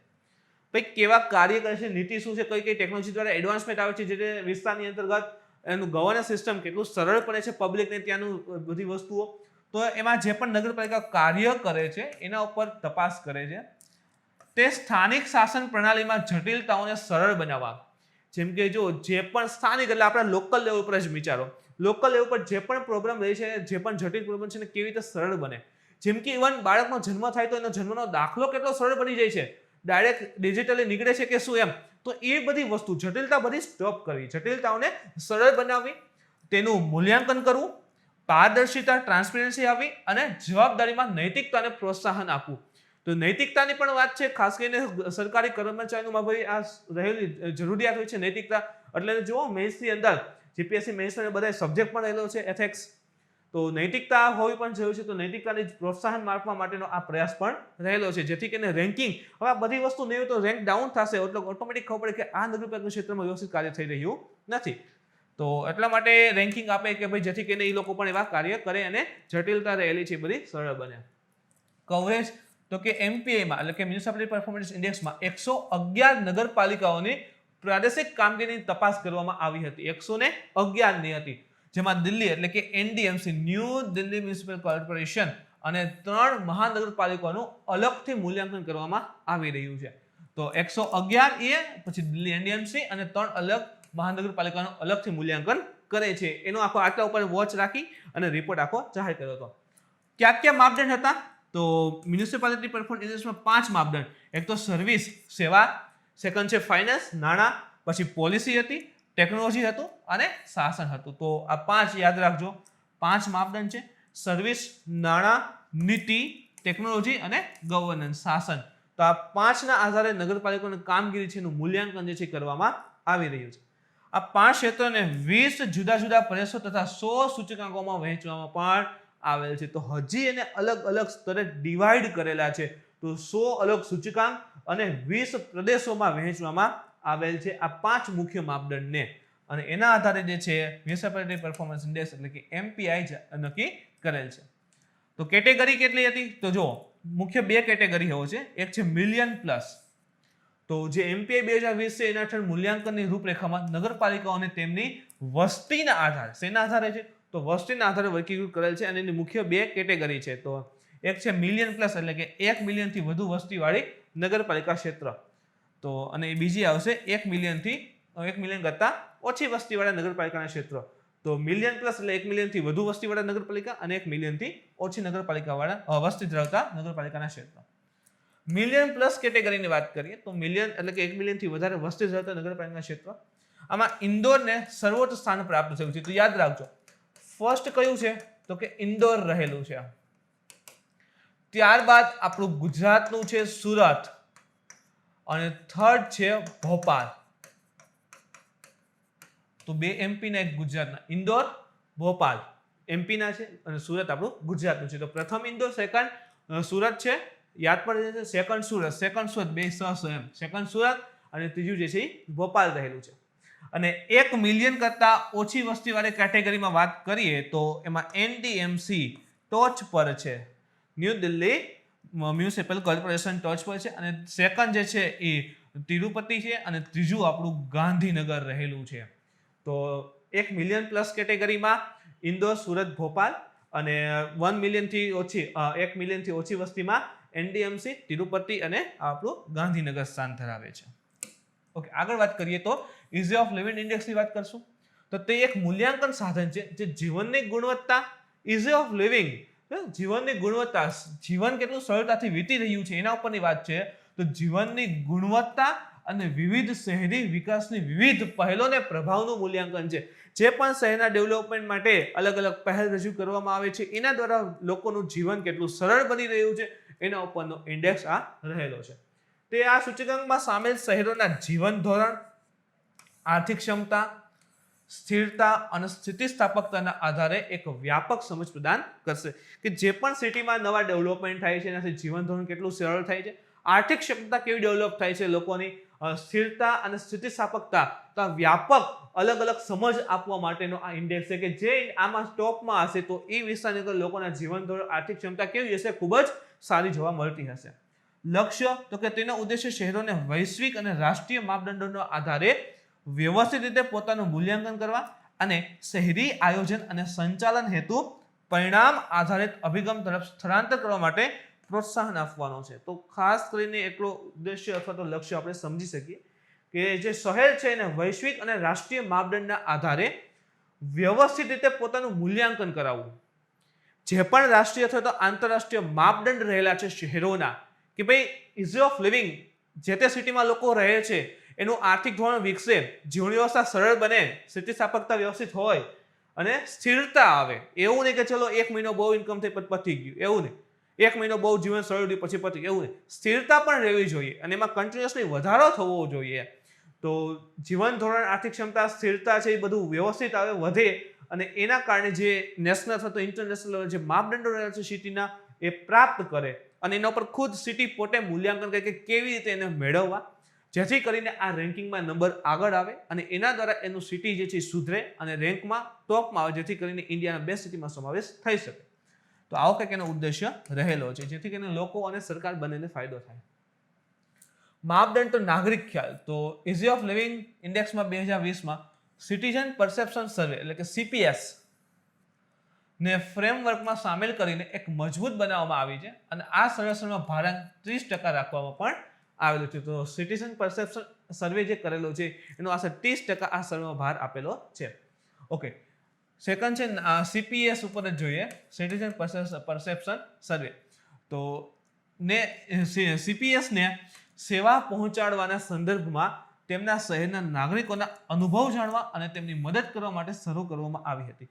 B: ભાઈ કેવા કાર્ય કરે છે, નીતિ શું છે, કઈ કઈ ટેકનોલોજી દ્વારા એડવાન્સમેન્ટ આવે છે, જે વિસ્તારની અંતર્ગત એનું ગવર્નન્સ સિસ્ટમ કેટલું સરળ પડે છે પબ્લિકને, ત્યાંનું બધી વસ્તુઓ. તો એમાં જે પણ નગરપાલિકા કાર્ય કરે છે એના ઉપર તપાસ કરે છે. તે સ્થાનિક શાસન પ્રણાલીમાં જટિલતાઓને સરળ બનાવવા, જેમ કે જો જે પણ સ્થાનિક એટલે આપણા લોકલ લેવલ પર જ વિચારો, લોકલ લેવલ પર જે પણ પ્રોબ્લેમ રહે છે, જે પણ જટિલ પ્રોબ્લેમ છે ને કેવી રીતે સરળ બને. જેમ કે ઇવન બાળકનો જન્મ થાય તો એનો જન્મનો દાખલો કેટલો સરળ બની જાય છે, ડાયરેક્ટ ડિજિટલી નીકળે છે કે શું એમ. તો એ બધી વસ્તુ, જટિલતા બધી સ્ટોપ કરવી, જટિલતાઓને સરળ બનાવવી, તેનું મૂલ્યાંકન કરવું, પારદર્શિતા, ટ્રાન્સપરન્સી આપવી અને જવાબદારીમાં નૈતિકતાને પ્રોત્સાહન આપવું. તો નૈતિકતાની પણ વાત છે, ખાસ કરીને સરકારી કર્મચારીઓમાં ભાઈ આ રહેલી જરૂરિયાત હોય છે નૈતિકતા. એટલે જુઓ મેથ્સની અંદર જીપીએસસી મેથ્સના બધા સબ્જેક્ટ પણ રહેલો છે, એથિક્સ. તો નૈતિકતા હોવી પણ જરૂરી છે. તો નૈતિકતાને પ્રોત્સાહન આપવા માટેનો આ પ્રયાસ પણ રહેલો છે, જેથી કરીને રેન્કિંગ, હવે આ બધી વસ્તુ નહીં હોય તો રેન્ક ડાઉન થશે, એટલે ઓટોમેટિક ખબર પડે કે આ નગરપાલિકા ક્ષેત્રમાં વ્યવસ્થિત કાર્ય થઈ રહ્યું નથી. તો એટલા માટે રેન્કિંગ આપે કે ભાઈ જેથી કરીને એ લોકો પણ એવા કાર્ય કરે અને જટિલતા રહેલી છે બધી સરળ બને. કવરેજ તો કે એમપીઆઈમાં એટલે કે મ્યુનિસિપાલિટી પરફોર્મન્સ ઇન્ડેક્સમાં 111 નગરપાલિકાઓની પ્રાદેશિક કામગીરીની તપાસ કરવામાં આવી હતી. 111 ની હતી, જેમાં દિલ્હી એટલે કે એનડીએમસી ન્યૂ દિલ્હી મ્યુનિસિપલ કોર્પોરેશન અને 3 મહાનગરપાલિકાઓનું અલગથી મૂલ્યાંકન કરવામાં આવી રહ્યું છે. તો 111 એ પછી દિલ્હી એનડીએમસી અને 3 અલગ મહાનગરપાલિકાનું અલગથી મૂલ્યાંકન કરે છે. એનો આખો આટલા ઉપર વોચ રાખી અને રિપોર્ટ આખો જાહેર કર્યો હતો. કયા માપદંડ હતા? તો મ્યુનિસિપાલિટી પરફોર્મન્સ ઇન્ડેક્સમાં 5 માપદંડ. એક તો સર્વિસ સેવા, સેકન્ડ છે ફાઇનાન્સ નાણાં, પછી પોલિસી હતી, ટેકનોલોજી હતું અને શાસન હતું. તો આ 5 યાદ રાખજો. 5 માપદંડ છે: સર્વિસ, નાણાં, નીતિ, ટેકનોલોજી અને ગવર્નન્સ શાસન. તો આ 5ના આધારે નગરપાલિકાની કામગીરી છે એનું મૂલ્યાંકન જે છે કરવામાં આવી રહ્યું છે. આ 5 ક્ષેત્રોને 20 જુદા જુદા પ્રદેશો તથા 100 સૂચકાંકોમાં વહેંચવામાં પણ આવેલ છે. તો હજી એને અલગ અલગ સ્તરે ડિવાઈડ કરેલા છે. તો 100 અલગ સૂચકાંક અને 20 પ્રદેશોમાં વહેંચવામાં આવેલ છે આ 5 મુખ્ય માપદંડને. અને એના આધારે જે છે મ્યુનિસિપાલિટી પરફોર્મન્સ ઇન્ડેક્સ એટલે કે એમપીઆઈ નક્કી કરેલ છે. તો કેટેગરી કેટલી હતી? તો જો મુખ્ય 2 કેટેગરી હોય છે. એક છે મિલિયન પ્લસ. તો જે એમપીઆઈ 2020 છે એના હેઠળ મૂલ્યાંકનની રૂપરેખામાં નગરપાલિકાઓને તેમની વસ્તીના આધારે, શેના આધારે છે? તો વસ્તીના આધારે વર્ગીકૃત કરેલ છે અને એની મુખ્ય 2 કેટેગરી છે. તો એક છે મિલિયન પ્લસ એટલે કે 1 મિલિયનથી વધુ વસ્તીવાળી નગરપાલિકા ક્ષેત્ર. તો અને બીજી આવશે 1 મિલિયન કરતાં ઓછી વસ્તીવાળા નગરપાલિકાના ક્ષેત્ર. તો મિલિયન પ્લસ એટલે 1 મિલિયનથી વધુ વસ્તીવાળા નગરપાલિકા અને 1 મિલિયનથી ઓછી નગરપાલિકાવાળા વસ્તી ધરાવતા નગરપાલિકાના ક્ષેત્ર. મિલિયન પ્લસ કેટેગરીની વાત કરીએ તો મિલિયન એટલે કે 1 મિલિયનથી વધારે વસ્તી ધરાવતા નગરપાલિકાના ક્ષેત્ર. આમાં ઇન્દોરને સર્વોચ્ચ સ્થાન પ્રાપ્ત થયું છે. તો યાદ રાખજો, ફર્સ્ટ કયું છે? તો કે ઇન્દોર રહેલું છે. ત્યારબાદ આપણું ગુજરાતનું છે સુરત અને થર્ડ છે ભોપાલ. તો 2 એમપી ના 1 ગુજરાતના, ઇન્દોર, ભોપાલ એમપી ના છે અને સુરત આપણું ગુજરાતનું છે. તો પ્રથમ ઇન્દોર, સેકન્ડ સુરત છે, યાદ પડી જશે. સેકન્ડ સુરત 2 એમ, સેકન્ડ સુરત અને ત્રીજું જે છે ભોપાલ રહેલું છે. અને 1 મિલિયન કરતા ઓછી વસ્તીવાળી કેટેગરીમાં વાત કરીએ તો એમાં એનડીએમસી ટોચ પર છે. ન્યૂ દિલ્હી મ્યુનિસિપલ કોર્પોરેશન ટોચ પર છે અને સેકન્ડ જે છે એ તિરુપતિ છે અને ત્રીજું આપણું ગાંધીનગર રહેલું છે. તો 1 મિલિયન પ્લસ કેટેગરીમાં ઇન્દોર, સુરત, ભોપાલ અને 1 મિલિયનથી ઓછી વસ્તીમાં એનડીએમસી, તિરુપતિ અને આપણું ગાંધીનગર સ્થાન ધરાવે છે. ઓકે, આગળ વાત કરીએ તો ઇઝી ઓફ લિવિંગ ઇન્ડેક્સની વાત કરશું. તો તે એક મૂલ્યાંકન સાધન છે જે જીવનની ગુણવત્તા, ઇઝી ઓફ લિવિંગ, જીવનની ગુણવત્તા, જીવન કેટલું સરળતાથી વીતી રહ્યું છે એના ઉપરની વાત છે. તો જીવનની ગુણવત્તા અને વિવિધ શહેરી વિકાસની વિવિધ પહેલોને પ્રભાવનું મૂલ્યાંકન છે. જે પણ શહેરના ડેવલપમેન્ટ માટે અલગ અલગ પહેલ રજૂ કરવામાં આવે છે એના દ્વારા લોકોનું જીવન કેટલું સરળ બની રહ્યું છે એના ઉપરનો ઇન્ડેક્સ આ રહેલો છે. તે આ સૂચકાંકમાં સામેલ શહેરોના જીવન ધોરણ, આર્થિક ક્ષમતા, સ્થિરતા અને સ્થિતિસ્થાપકતાના આધારે એક વ્યાપક સમજ પ્રદાન કરશે કે જે પણ સિટીમાં નવા ડેવલપમેન્ટ થાય છે એનાથી જીવન ધોરણ કેટલું સરળ થાય છે, આર્થિક ક્ષમતા કેવી ડેવલપ થાય છે લોકોની, સ્થિરતા અને સ્થિતિસ્થાપકતા, તો વ્યાપક અલગ અલગ સમજ આપવા માટેનો આ ઇન્ડેક્સ છે કે જે આમાં ટોપમાં હશે તો એ વિસ્તારની અંદર લોકોના જીવન ધોરણ, આર્થિક ક્ષમતા કેવી હશે? ખૂબ જ સારી જોવા મળતી હશે. લક્ષ્ય તો કે તેનો ઉદ્દેશ્ય શહેરોને વૈશ્વિક અને રાષ્ટ્રીય માપદંડોના આધારે વ્યવસ્થિત રીતે પોતાનું મૂલ્યાંકન કરવા અને શહેરી આયોજન અને સંચાલન હેતુ પરિણામ આધારિત અભિગમ તરફ સ્થળાંતર કરવા માટે પ્રોત્સાહન આપવાનો છે. તો ખાસ કરીને એટલો ઉદ્દેશ્ય અથવા તો લક્ષ્ય આપણે સમજી શકીએ કે જે શહેર છે એને વૈશ્વિક અને રાષ્ટ્રીય માપદંડના આધારે વ્યવસ્થિત રીતે પોતાનું મૂલ્યાંકન કરાવવું. જે પણ રાષ્ટ્રીય અથવા તો આંતરરાષ્ટ્રીય માપદંડ રહેલા છે શહેરોના કે ભાઈ ઇઝી ઓફ લિવિંગ, જે તે સિટીમાં લોકો રહે છે એનું આર્થિક ધોરણ વિકસે, જીવન વ્યવસ્થા સરળ બને, સ્થિતિસ્થાપકતા વ્યવસ્થિત હોય અને સ્થિરતા આવે. એવું નહીં કે ચલો 1 મહિનો બહુ ઇન્કમ થઈ પતી ગયું, એવું નહીં. 1 મહિનો બહુ જીવન સરળ રહ્યું પછી પતી એવું નહીં. સ્થિરતા પણ રહેવી જોઈએ અને એમાં કન્ટિન્યુઅસલી વધારો થવો જોઈએ. તો જીવન ધોરણ, આર્થિક ક્ષમતા, સ્થિરતા છે એ બધું વ્યવસ્થિત આવે, વધે અને એના કારણે જે નેશનલ અથવા તો ઇન્ટરનેશનલ જે માપદંડો રહેલા છે સિટીના એ પ્રાપ્ત કરે અને એના ઉપર ખુદ સિટી પોતે મૂલ્યાંકન કરે કે કેવી રીતે એને મેળવવા, જેથી કરીને આ રેન્કિંગમાં નંબર આગળ આવે અને એના દ્વારા એનું સિટી જે છે સુધરે અને રેન્કમાં ટોપમાં આવે, જેથી કરીને ઇન્ડિયાના બેસ્ટ સિટીમાં સમાવેશ થઈ શકે. તો આવો કંઈક એનો ઉદ્દેશ્ય રહેલો છે, જેથી કરીને લોકો અને સરકાર બંનેને ફાયદો થાય. માપદંડ તો નાગરિક ખ્યાલ. તો ઇઝી ઓફ લિવિંગ ઇન્ડેક્સમાં 2020માં સિટીઝન પરસેપ્શન સર્વે એટલે કે CPS ને ફ્રેમવર્કમાં સામેલ કરીને એક મજબૂત બનાવવામાં આવી છે અને આ સર્વેક્ષણમાં ભારણ 30% રાખવામાં પણ આવેલું છે. તો સિટીઝન પરસેપ્શન સર્વે જે કરેલો છે એનો આશરે 30% આ સર્વેમાં ભાર આપેલો છે. ઓકે, સેકન્ડ છે CPS ઉપર જ જોઈએ, સિટીઝન પરસેપ્શન સર્વે. તો ને CPS ને સેવા પહોંચાડવાના સંદર્ભમાં તેમના શહેરના નાગરિકોના અનુભવ જાણવા અને તેમની મદદ કરવા માટે શરૂ કરવામાં આવી હતી.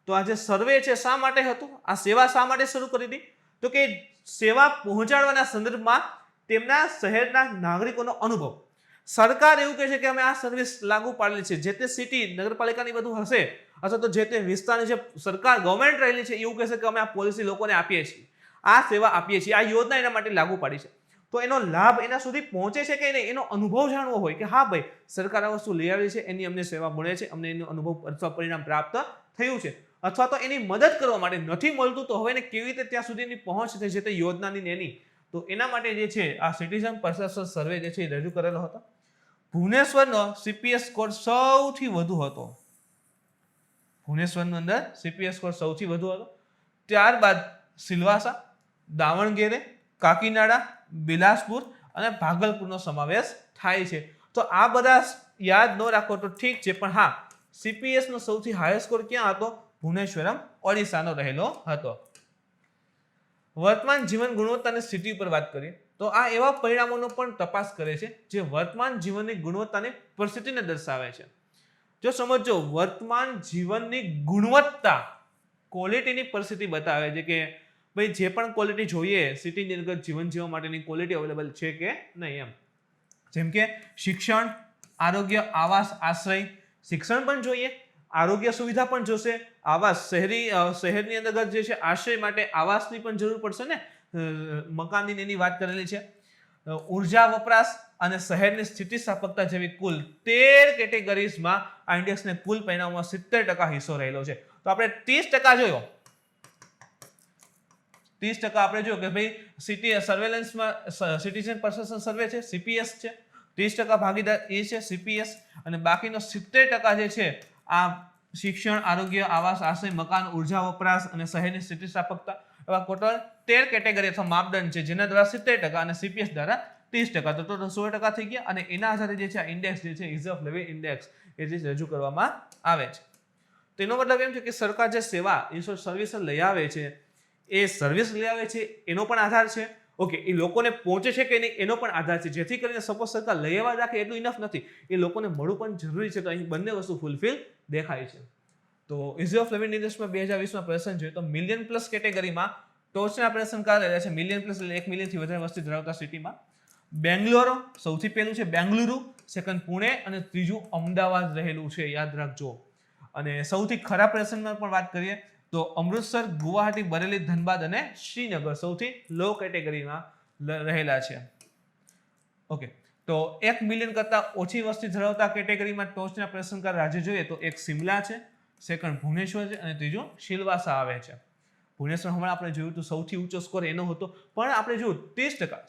B: તો આ જે સર્વે છે શા માટે હતું, આ સેવા શા માટે શરૂ કરી હતી? તો કે સેવા પહોંચાડવાના સંદર્ભમાં તેમના શહેરના નાગરિકોનો અનુભવ. સરકાર એવું કહે છે કે અમે આ સર્વિસ લાગુ પાડેલી છે, જે તે સિટી નગરપાલિકાની બધું હશે અથવા તો જે તે વિસ્તારની જે સરકાર ગવર્મેન્ટ રહેલી છે એવું કહેશે કે અમે આ પોલિસી લોકોને આપીએ છીએ, આ સેવા આપીએ છીએ, આ યોજના એના માટે લાગુ પાડી છે. તો એનો લાભ એના સુધી પહોંચે છે કે નહીં એનો અનુભવ જાણવો હોય કે હા ભાઈ સરકાર આ વસ્તુ લઈ આવી છે, એની અમને સેવા મળે છે, અમને એનો અનુભવ અથવા પરિણામ પ્રાપ્ત થયું છે, અથવા તો એની મદદ કરવા માટે નથી મળતું તો હવે એને કેવી રીતે ત્યાં સુધીની પહોંચ થઈ છે તે યોજનાની એની. તો એના માટે જે છે આ સિટીઝન પરસેપ્શન સર્વે જે છે એ રજૂ કરેલો હતો. ભુવનેશ્વરનો CPS સ્કોર સૌથી વધુ હતો. ભુવનેશ્વરની અંદર CPS સ્કોર સૌથી વધુ હતો. ત્યારબાદ સિલવાસા, દાવણગેરે, કાકીનાડા, બિલાસપુર અને ભાગલપુરનો સમાવેશ થાય છે. તો આ બધા યાદ ન રાખો તો ઠીક છે, પણ હા CPS નો સૌથી હાઈએસ્ટ સ્કોર ક્યાં હતો? ભુવનેશ્વરમ, ઓડિશાનો રહેલો હતો. વર્તમાન જીવન ગુણવત્તાની સ્થિતિ ઉપર વાત કરીએ તો આ એવા પરિણામોનો પણ તપાસ કરે છે જે વર્તમાન જીવનની ગુણવત્તાની પરિસ્થિતિને દર્શાવે છે. જો સમજો વર્તમાન જીવનની ગુણવત્તા, ક્વોલિટીની પરિસ્થિતિ બતાવે છે કે ભાઈ જે પણ ક્વોલિટી જોઈએ સિટીની અંદર જીવન જીવવા માટેની ક્વોલિટી અવેલેબલ છે કે નહીં એમ. જેમ કે શિક્ષણ, આરોગ્ય, આવાસ, આશ્રય. શિક્ષણ પણ જોઈએ, આરોગ્ય સુવિધા પણ જોશે, આવાસ શહેરની અંદર જે છે આશ્રય માટે આવાસની પણ જરૂર પડશે ને, મકાનની એની વાત કરેલી છે. ઉર્જા વપરાશ અને શહેરની સ્થિતિસ્થાપકતા જેવી કુલ 13 કેટેગરીઝમાં આ ઇન્ડેક્સને કુલ પરિણામમાં 70% હિસ્સો રહેલો છે. તો આપણે 30% જોયો, 30% આપણે જોયું કે ભાઈ સિટી સર્વેલન્સમાં સિટીઝન પરસેપ્શન સર્વે છે, CPS છે, 30% ભાગીદાર એ છે CPS, અને બાકીનો 70% જે છે આ શિક્ષણ, આરોગ્ય, આવાસ, આશ્રય, મકાન, ઉર્જા વપરાશ અને શહેરની સ્થિતિસ્થાપકતા એવા ટોટલ 13 કેટેગરી અથવા માપદંડ છે જેના દ્વારા 70% અને CPS દ્વારા 30%, તો ટોટલ 16% થઈ ગયા. અને એના આધારે જે છે આ ઇન્ડેક્સ જે છે ઇઝી ઓફ લિવિંગ ઇન્ડેક્સ એ જે રજૂ કરવામાં આવે છે. તેનો મતલબ એમ છે કે સરકાર જે સેવા સર્વિસ લઈ આવે છે એ સર્વિસ લઈ આવે છે એનો પણ આધાર છે. ઓકે, એ લોકોને પહોંચે છે કે નહીં એનો પણ આધાર છે, જેથી કરીને સપોઝ સરકાર લઈ આવવા રાખે એટલું ઇનફ નથી, એ લોકોને મળવું પણ જરૂરી છે. તો અહીં બંને વસ્તુ ફૂલફિલ દેખાય છે. તો ઇઝી ઓફ લિવિંગ ઇન્ડેક્સમાં 2020માં પ્રદર્શન જોઈએ તો મિલિયન પ્લસ કેટેગરીમાં ટોચના પ્રદર્શનકાર રહ્યા છે. મિલિયન પ્લસ એટલે 1 મિલિયનથી વધારે વસ્તી ધરાવતા સિટીમાં બેંગ્લોર સૌથી પહેલું છે, બેંગલુરુ સેકન્ડ પુણે અને ત્રીજું અમદાવાદ રહેલું છે, યાદ રાખજો. અને સૌથી ખરાબ પ્રદર્શનમાં પણ વાત કરીએ તો અમૃતસર, ગુવાહાટી, બરેલી, ધનબાદ અને શ્રીનગર સૌથી લો કેટેગરીમાં રહેલા છે. ઓકે, તો 1 મિલિયન કરતાં ઓછી વસ્તી ધરાવતા કેટેગરીમાં ટોચના પ્રદર્શનકાર રાજ્ય જોઈએ તો એક શિમલા છે, સેકન્ડ ભુવનેશ્વર છે અને ત્રીજું સિલવાસા આવે છે. ભુવનેશ્વર હમણાં આપણે જોયું તો સૌથી ઊંચો સ્કોર એનો હતો, પણ આપણે જોયું 30%,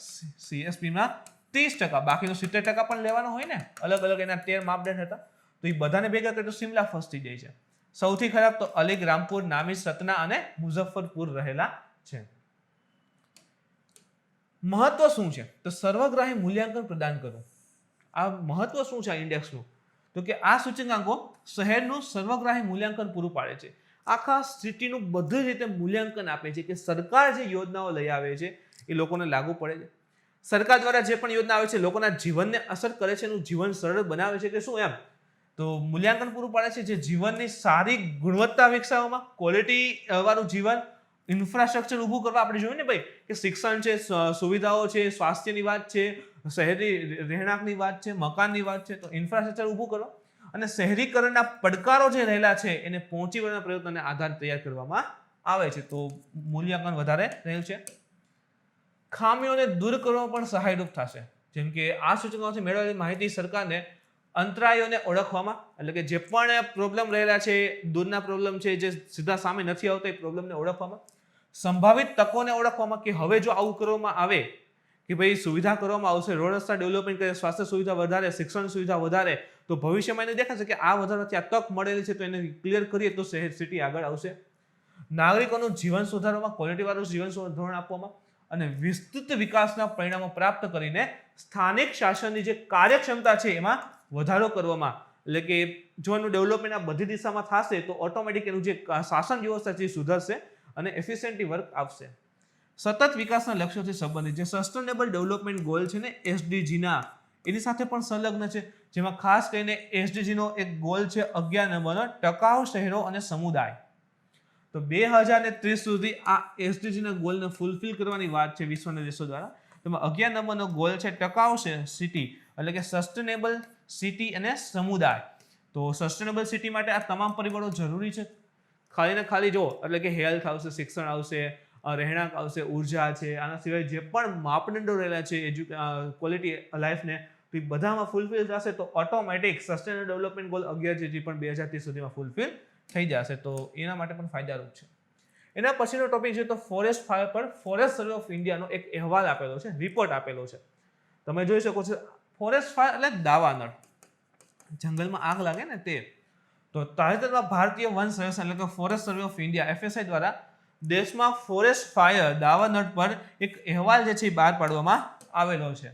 B: CSPમાં 30%, બાકીનો 70% પણ લેવાનો હોય ને, અલગ અલગ એના 13 માપદંડ હતા, તો એ બધાને ભેગા કરીએ તો શિમલા ફર્સ્ટ થઈ જાય છે. સૌથી ખરાબ તો અલીગ, રામપુર, નામી, સતના અને મુઝફ્ફરપુર રહેલા છે. મહત્વ શું છે? તો સર્વગ્રાહી મૂલ્યાંકન પ્રદાન કરવું. આ મહત્વ શું છે આ ઇન્ડેક્સનું? તો કે આ સૂચકાંકો શહેરનું સર્વગ્રાહી મૂલ્યાંકન પૂરું પાડે છે. આખા સિટીનું બધી રીતે મૂલ્યાંકન આપે છે કે સરકાર જે યોજનાઓ લઈ આવે છે એ લોકોને લાગુ પડે છે. સરકાર દ્વારા જે પણ યોજના આવે છે લોકોના જીવનને અસર કરે છે, એનું જીવન સરળ બનાવે છે કે શું એમ. તો મૂલ્યાંકન પૂરું પાડે છે જે જીવનની સારી ગુણવત્તા વિકસાવવામાં, ક્વોલિટી વાળું જીવન, ઇન્ફ્રાસ્ટ્રક્ચર ઊભું કરવા આપણે જોયું ને ભાઈ કે શિક્ષણ છે, સુવિધાઓ છે, સ્વાસ્થ્યની વાત છે, શહેરી રહેણાંકની વાત છે, મકાનની વાત છે, તો ઇન્ફ્રાસ્ટ્રક્ચર ઊભું કરો અને શહેરીકરણના પડકારો જે રહેલા છે એને પહોંચી વળવાના પ્રયત્નોને આધાર તૈયાર કરવામાં આવે છે. તો મૂલ્યાંકન વધારે રહેલું છે. ખામીઓને દૂર કરવામાં પણ સહાયરૂપ થશે. જેમ કે આ સૂચનાઓથી મેળવેલી માહિતી સરકારને અંતરાયોને ઓળખવામાં, એટલે કે જે પણ પ્રોબ્લેમ રહેલા છે, દૂરના પ્રોબ્લેમ છે, જે સીધા સામે નથી આવતા એ પ્રોબ્લેમને ઓળખવામાં, સંભવિત તકોને ઓળખવામાં કે હવે જો આવું કરવામાં આવે કે ભાઈ સુવિધા કરવામાં આવશે, રોડ રસ્તા ડેવલપમેન્ટ કરે, સ્વાસ્થ્ય સુવિધા વધારે, શિક્ષણ સુવિધા વધારે, તો ભવિષ્યમાં એને દેખાશે કે આ વધારાથી આ તક મળેલી છે તો એને ક્લિયર કરીએ તો શહેર સિટી આગળ આવશે. નાગરિકોનું જીવન સુધારવામાં, ક્વોલિટીવાળું જીવન ધોરણ આપવામાં અને વિસ્તૃત વિકાસના પરિણામો પ્રાપ્ત કરીને સ્થાનિક શાસનની જે કાર્યક્ષમતા છે એમાં વધારો કરવામાં, એટલે કે જો એનું ડેવલપમેન્ટ આ બધી દિશામાં થશે તો ઓટોમેટિક એનું જે શાસન વ્યવસ્થા છે એ સુધરશે અને એફિશિયન્ટલી વર્ક આપશે. સતત વિકાસના લક્ષ્યોથી સંબંધિત જે સસ્ટેનેબલ ડેવલપમેન્ટ ગોલ છે ને એસડીજીના, એની સાથે પણ સંલગ્ન છે, જેમાં ખાસ કરીને એસડીજીનો એક ગોલ છે 11 નંબરનો ટકાઉ શહેરો અને સમુદાય. તો 2030 સુધી આ એસડીજીના ગોલને ફૂલફિલ કરવાની વાત છે વિશ્વના દેશો દ્વારા. તેમાં 11 નંબરનો ગોલ છે ટકાઉ સિટી, એટલે કે સસ્ટેનેબલ સિટી અને સમુદાય. તો સસ્ટેનેબલ સિટી માટે આ તમામ પરિબળો જરૂરી છે. ખાલી ને ખાલી જો એટલે કે હેલ્થ આવશે, શિક્ષણ આવશે, રહેણાંક આવશે, ઉર્જા છે, આના સિવાય જે પણ માપદંડો રહેલા છે ક્વોલિટી લાઈફને, તો એ બધામાં ફૂલફિલ થશે તો ઓટોમેટિક સસ્ટેનેબલ ડેવલપમેન્ટ ગોલ 11 પણ 2030 સુધીમાં ફૂલફિલ થઈ જશે. તો એના માટે પણ ફાયદારૂપ છે. એના પછીનો ટોપિક છે તો ફોરેસ્ટ ફાયર પર ફોરેસ્ટ સર્વે ઓફ ઇન્ડિયાનો એક અહેવાલ આપેલો છે, રિપોર્ટ આપેલો છે. તમે જોઈ શકો છો ફોરેસ્ટ ફાયર એટલે દાવાનળ, જંગલમાં આગ લાગે ને તે. તો તાજેતરમાં ભારતીય વન સર્વેક્ષણ એટલે કે forest survey of India FSI દ્વારા દેશમાં ફોરેસ્ટ ફાયર દાવાનળ પર એક અહેવાલ જે છે બહાર પાડવામાં આવેલો છે.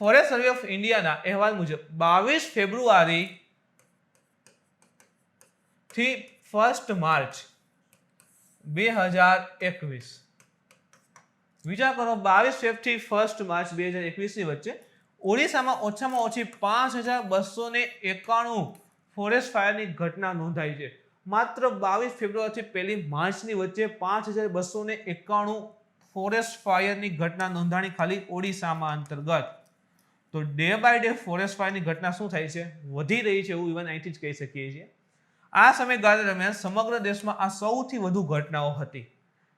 B: ફોરેસ્ટ સર્વે ઓફ ઇન્ડિયાના અહેવાલ મુજબ 22 ફેબ્રુઆરી થી 1 માર્ચ 2021, વિચાર કરો 22 ફેબ થી 1 માર્ચ 2021 ની વચ્ચે ઓડિશામાં ઓછામાં ઓછી 5291 ફોરેસ્ટ ફાયરની ઘટના નોંધાઈ છે. માત્ર 22 ફેબ્રુઆરીથી 1 માર્ચની વચ્ચે 5291 ફોરેસ્ટ ફાયરની ઘટના નોંધાણી ખાલી ઓડિશામાં અંતર્ગત. તો ડે બાય ડે ફોરેસ્ટ ફાયરની ઘટના શું થાય છે, વધી રહી છે, એવું ઇવન અહીંથી જ કહી શકીએ છીએ. આ સમયગાળા દરમિયાન સમગ્ર દેશમાં આ સૌથી વધુ ઘટનાઓ હતી.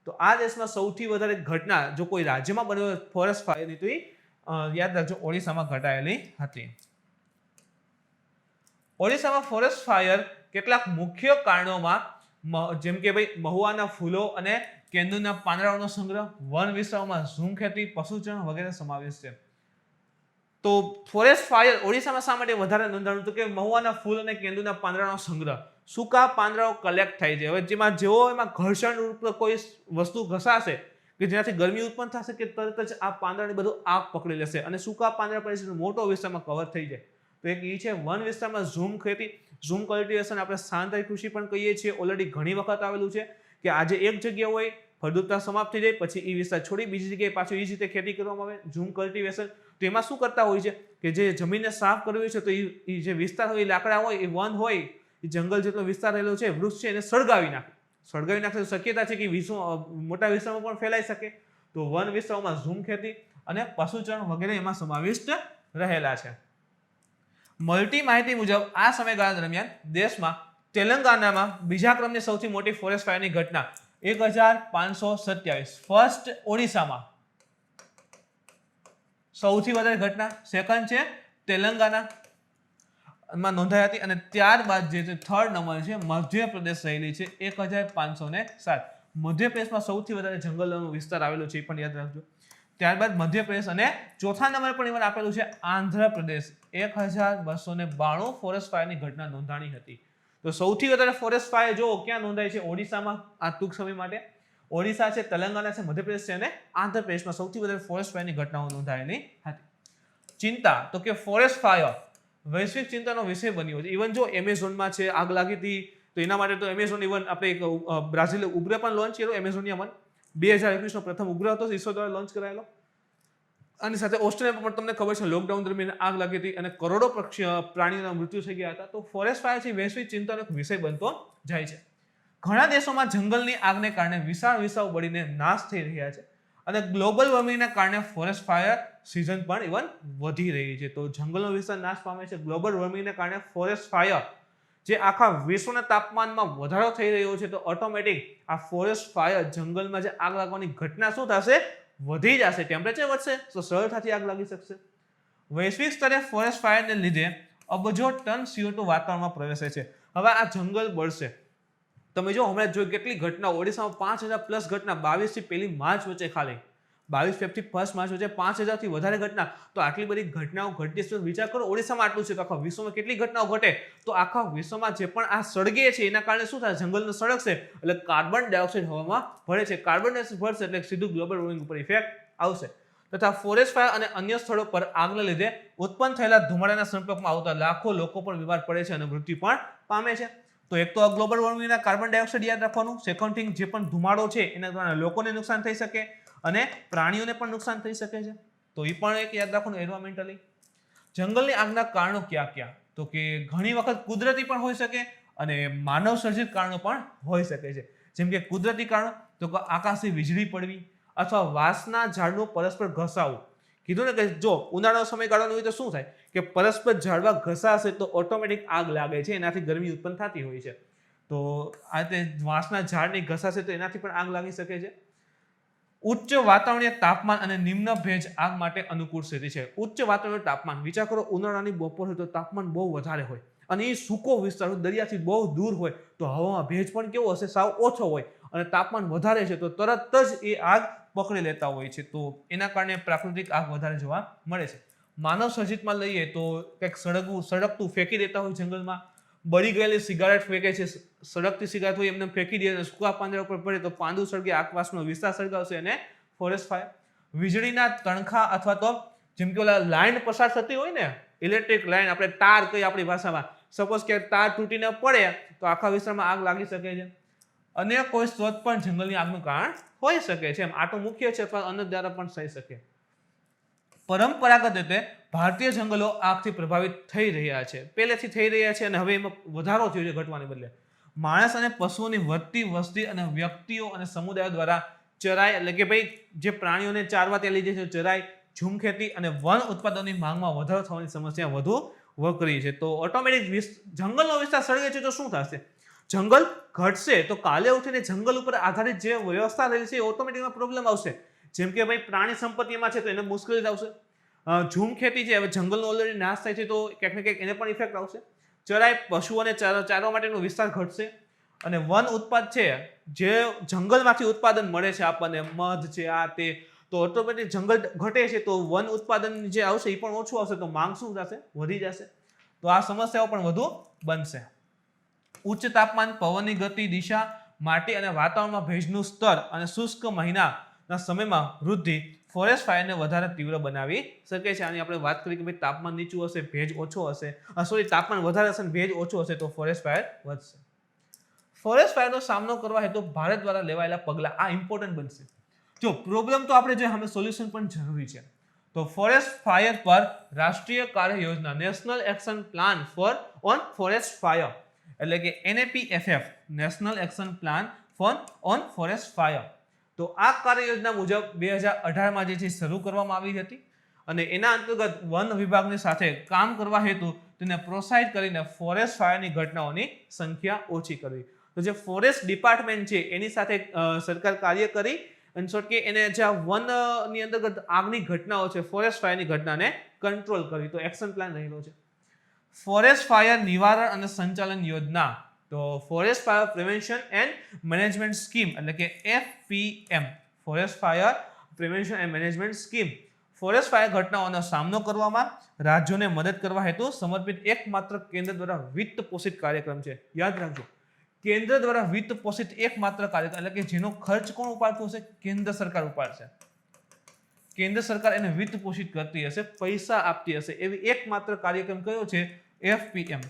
B: તો આ દેશમાં સૌથી વધારે ઘટના જો કોઈ રાજ્યમાં બન્યો ફોરેસ્ટ ફાયરની તો યાદ રાખજો ઓડિશામાં ઘટાયેલી હતી. ઓડિશામાં ફોરેસ્ટ ફાયર કેટલાક મુખ્ય કારણોમાં જેમ કે ભાઈ મહુવાના ફૂલો અને કેન્દુના પાંદડાઓનો સંગ્રહ, વન વિસ્તારોમાં ઝૂમ ખેતી, પશુચરણ વગેરે સમાવેશ છે. તો ફોરેસ્ટ ફાયર ઓડિશામાં શા માટે વધારે નોંધાયું તો કે મહુવાના ફૂલ અને કેન્દુના પાંદડાનો સંગ્રહ, સૂકા પાંદડાઓ કલેક્ટ થાય છે. હવે જેમાં જેવો એમાં ઘર્ષણ રૂપ કોઈ વસ્તુ ઘસાશે કે જેનાથી ગરમી ઉત્પન્ન થશે કે તરત જ આ પાંદડાને બધું આગ પકડી લેશે અને સૂકા પાંદડા પર મોટો વિસ્તારમાં કવર થઈ જાય. તો એક એ છે વન વિસ્તારમાં ઝૂમ ખેતી, ઝૂમ કલ્ટિવેશન આપણે સ્થાનાંતરિત કૃષિ પણ કહીએ છીએ. ઓલરેડી ઘણી વખત આવેલું છે કે આજે એક જગ્યા હોય, ફળદ્રુપતા સમાપ્ત થઈ જાય, પછી એ વિસ્તાર છોડી બીજી જગ્યાએ પાછું એ જ રીતે ખેતી કરવામાં આવે, ઝૂમ કલ્ટિવેશન. તો એમાં શું કરતા હોય છે કે જે જમીનને સાફ કરવી છે તો એ જે વિસ્તાર હોય, લાકડા હોય, એ વન હોય, એ જંગલ જેટલો વિસ્તાર રહેલો છે, વૃક્ષ છે, એને સળગાવી નાખે તો શક્યતા છે કે મોટા વિસ્તારમાં પણ ફેલાઈ શકે. તો વન વિસ્તારોમાં ઝૂમ ખેતી અને પશુચરણ વગેરે એમાં સમાવિષ્ટ રહેલા છે. મળતી માહિતી મુજબ આ સમયગાળા દરમિયાન દેશમાં તેલંગાનામાં બીજા ક્રમની સૌથી મોટી ફોરેસ્ટ ફાયરની ઘટના 1527, ફર્સ્ટ ઓડિશામાં સૌથી વધારે ઘટના, સેકન્ડ છે તેલંગાના માં નોંધાઈ હતી અને ત્યારબાદ જે થર્ડ નંબર છે મધ્યપ્રદેશ રહેલી છે 1507. મધ્યપ્રદેશમાં સૌથી વધારે જંગલનો વિસ્તાર આવેલો છે એ પણ યાદ રાખજો. ત્યારબાદ મધ્યપ્રદેશ અને ચોથા નંબર પર ઇવન આપેલું છે આંધ્રપ્રદેશ, 1292 ફોરેસ્ટ ફાયરની ઘટના નોંધાણી હતી. તો સૌથી વધારે ફોરેસ્ટ ફાયર જો ક્યાં નોંધાય છે ઓડિશામાં આ ટૂંક સમય માટે. ઓડિશા છે, તેલંગાના છે, મધ્યપ્રદેશ છે અને આંધ્રપ્રદેશમાં સૌથી વધારે ફોરેસ્ટ ફાયરની ઘટનાઓ નોંધાયેલી હતી. ચિંતા તો કે ફોરેસ્ટ ફાયર વૈશ્વિક ચિંતાનો વિષય બન્યો છે. ઇવન જો એમેઝોનમાં છે આગ લાગી હતી તો એના માટે તો એમેઝોન ઇવન આપણે એક બ્રાઝિલ ઉપગ્રહ પણ લોન્ચ કર્યો, એમેઝોનિયા 2021 નો પ્રથમ ઉપગ્રહ હતો ઈસરો દ્વારા લોન્ચ કરાયેલો. આની સાથે ઓસ્ટ્રેલિયામાં પણ તમને ખબર છે લોકડાઉન દરમિયાન આગ લાગી હતી અને કરોડો પ્રાણીઓના મૃત્યુ થઈ ગયા હતા. તો ફોરેસ્ટ ફાયર છે વૈશ્વિક ચિંતાનો એક વિષય બનતો જાય છે. ઘણા દેશોમાં જંગલની આગને કારણે વિશાળ વિસ્તારો બળીને નાશ થઈ રહ્યા છે અને ગ્લોબલ વોર્મિંગના કારણે ફોરેસ્ટ ફાયર સિઝન પણ ઇવન વધી રહી છે. તો જંગલનો વિસ્તાર નાશ પામે છે. ગ્લોબલ વોર્મિંગના કારણે ફોરેસ્ટ ફાયર જે આખા વિશ્વના તાપમાનમાં વધારો થઈ રહ્યો છે, તો ઓટોમેટિક આ ફોરેસ્ટ ફાયર જંગલમાં જે આગ લાગવાની ઘટના શું થશે, વધી જશે. ટેમ્પરેચર વધશે તો સરળતાથી આગ લાગી શકશે. વૈશ્વિક સ્તરે ફોરેસ્ટ ફાયરને લીધે અબજો ટન CO2 વાતાવરણમાં પ્રવેશે છે. હવે આ જંગલ બળશે. તમે જો હમણાં જોઈ કેટલી ઘટના, ઓડિશામાં 5000 પ્લસ ઘટના 22 થી પહેલી માર્ચ વચ્ચે, ખાલી 22 ફેબ્રુઆરી થી 1 માર્ચ વચ્ચે 5000 થી વધારે ઘટના. તો આટલી બધી ઘટનાઓ ઘટતી છે. વિચાર કરો, ઓડિશામાં આટલું છે તો આખા વિશ્વમાં કેટલી ઘટનાઓ ઘટે. તો આખા વિશ્વમાં જે પણ આ સળગે છે એના કારણે શું થાય, જંગલનો સળગશે એટલે કાર્બન ડાયોક્સાઇડ હવામાં ભળે છે. કાર્બન ડાયોક્સાઇડ ભળશે એટલે સીધું ગ્લોબલ વોર્મિંગ ઉપર ઇફેક્ટ આવશે. તથા ફોરેસ્ટ ફાયર અને અન્ય સ્થળો પર આગને લીધે ઉત્પન્ન થયેલા ધુમાડાના સંપર્કમાં આવતા લાખો લોકો પણ બીમાર પડે છે અને મૃત્યુ પણ પામે છે. તો એક તો ગ્લોબલ વોર્મિંગના કાર્બન ડાયોક્સાઇડ યાદ રાખવાનું. સેકન્ડ થિંગ, જે પણ ધુમાડો છે એના દ્વારા લોકોને નુકસાન થઈ શકે અને પ્રાણીઓને પણ નુકસાન થઈ શકે છે. તો એ પણ એક યાદ રાખવાનું એન્વાયરમેન્ટલી. જંગલની આગના કારણો ક્યાં ક્યાં, તો કે ઘણી વખત કુદરતી પણ હોઈ શકે અને માનવ સર્જિત કારણો પણ હોઈ શકે છે. જેમ કે કુદરતી કારણો, તો કે આકાશથી વીજળી પડવી અથવા વાંસના ઝાડનું પરસ્પર ઘસાવું. કીધું ને કે જો ઉનાળાનો સમયગાળો હોય તો શું થાય કે પરસ્પર ઝાડવા ઘસાશે તો ઓટોમેટિક આગ લાગે છે, એનાથી ગરમી ઉત્પન્ન થતી હોય છે. તો આ રીતે વાંસના ઝાડની ઘસાશે તો એનાથી પણ આગ લાગી શકે છે. ઉચ્ચ વાતાવરણીય તાપમાન અને નિમ્ન ભેજ આગ માટે અનુકૂળ સ્થિતિ છે. ઉચ્ચ વાતાવરણીય તાપમાન, વિચાર કરો ઉનાળાની બપોર હોય તો તાપમાન બહુ વધારે હોય અને એ સૂકો વિસ્તાર દરિયાથી બહુ દૂર હોય તો હવામાં ભેજ પણ કેવો હશે, સાવ ઓછો હોય અને તાપમાન વધારે છે તો તરત જ એ આગ પકડી લેતા હોય છે. તો એના કારણે પ્રાકૃતિક આગ વધારે જોવા મળે છે. માનવ સર્જિતમાં લઈએ તો કંઈક સળગતું ફેંકી દેતા હોય જંગલમાં. બળી ગયેલી સિગારેટ ફેંકે છે, સળગતી સિગારેટ હોય એમને ફેંકી દે અને સૂકા પાંદડા ઉપર પડે તો પાંદડું સળગે, આસપાસનો વિસ્તાર સળગાવશે અને ફોરેસ્ટ ફાયર. વીજળીના તણખા અથવા તો જેમ કે ઓલા લાઈન પસાર થતી હોય ને, ઇલેક્ટ્રિક લાઈન, આપણે તાર કહીએ આપણી ભાષામાં, સપોઝ કે તાર તૂટીને પડે તો આખા વિસ્તારમાં આગ લાગી શકે છે. અન્ય કોઈ સ્ત્રોત પણ જંગલની આગનું કારણ હોઈ શકે છે. આ તો મુખ્ય છે, અથવા અન્ય દ્વારા પણ થઈ શકે. પરંપરાગત રીતે ભારતીય જંગલો આગથી પ્રભાવિત થઈ રહ્યા છે, પહેલેથી થઈ રહ્યા છે અને હવે એમાં વધારો થયો છે ઘટવાને બદલે. માણસ અને પશુઓની વધતી વસ્તી અને વ્યક્તિઓ અને સમુદાયો દ્વારા ચરાઈ, એટલે કે ભાઈ જે પ્રાણીઓને ચારવા તે લીધે છે, ચરાઈ, ઝૂમખેતી અને વન ઉત્પાદનની માંગમાં વધારો થવાની સમસ્યા વધુ વકરી છે. તો ઓટોમેટિક જંગલનો વિસ્તાર સળગે છે તો શું થશે, જંગલ ઘટશે તો કાલે ઉઠીને જંગલ ઉપર આધારિત જે વ્યવસ્થા રહેલી છે એ ઓટોમેટિકમાં પ્રોબ્લેમ આવશે. જેમ કે ભાઈ પ્રાણી સંપત્તિમાં છે તો એને મુશ્કેલી આવશે. ઝૂમ ખેતી છે, હવે જંગલનો ઓલરેડી નાશ થાય છે તો ક્યાંક ને ક્યાંક એને પણ ઇફેક્ટ આવશે. ચરાઈ, પશુઓને ચારવા માટેનો વિસ્તાર ઘટશે અને વન ઉત્પાદ છે, જે જંગલમાંથી ઉત્પાદન મળે છે આપણને, મધ છે, આ તે, તો ઓટોમેટિક જંગલ ઘટે છે તો વન ઉત્પાદન જે આવશે એ પણ ઓછું આવશે તો માંગ શું થશે, વધી જશે. તો આ સમસ્યાઓ પણ વધુ બનશે. ઉચ્ચ તાપમાન, પવનની ગતિ, દિશા, માટી અને વાતાવરણમાં ભેજનું સ્તર અને શુષ્ક મહિનાના સમયમાં વૃદ્ધિ ફોરેસ્ટ ફાયરને વધારે તીવ્ર બનાવી શકે છે. આની આપણે વાત કરી કે ભાઈ તાપમાન નીચું હશે, ભેજ ઓછો હશે, તાપમાન વધારે હશે અને ભેજ ઓછો હશે તો ફોરેસ્ટ ફાયર વધશે. ફોરેસ્ટ ફાયરનો સામનો કરવા હેતુ ભારત દ્વારા લેવાયેલા પગલાં આ ઇમ્પોર્ટન્ટ બનશે. જો પ્રોબ્લેમ તો આપણે જોઈએ, હવે સોલ્યુશન પણ જરૂરી છે. તો ફોરેસ્ટ ફાયર પર રાષ્ટ્રીય કાર્ય યોજના, national action plan on forest fire, એટલે કે NAPFF, national action plan on forest fire. તો આ કાર્ય યોજના મુજબ 2018માં જે છે શરૂ કરવામાં આવી હતી અને એના અંતર્ગત વન વિભાગની સાથે કામ કરવા હેતુ તેને પ્રોત્સાહિત કરીને ફોરેસ્ટ ફાયરની ઘટનાઓની સંખ્યા ઓછી કરવી. તો જે ફોરેસ્ટ ડિપાર્ટમેન્ટ છે એની સાથે સરકાર કાર્ય કરી અને શોર્ટ કે એને જ્યાં વનની અંતર્ગત આગની ઘટનાઓ છે, ફોરેસ્ટ ફાયરની ઘટનાને કંટ્રોલ કરવી. તો એક્શન પ્લાન રહેલો છે. ફોરેસ્ટ ફાયર નિવારણ અને સંચાલન યોજના, તો forest fire prevention and management scheme, એટલે કે FPM, forest fire prevention and management scheme. Forest fire ઘટનાઓનો સામનો કરવામાં રાજ્યોને મદદ કરવા હેતુ સમર્પિત એકમાત્ર કેન્દ્ર દ્વારા વિત્ત પોષિત કાર્યક્રમ છે. યાદ રાખજો, કેન્દ્ર દ્વારા વિત્ત પોષિત એકમાત્ર કાર્યક્રમ, એટલે કે જેનો ખર્ચ કોણ ઉપાડતું હશે, કેન્દ્ર સરકાર ઉપાડશે. કેન્દ્ર સરકાર એને વિત્ત પોષિત કરતી હશે, પૈસા આપતી હશે, એવી એકમાત્ર કાર્યક્રમ કયો છે, FPM,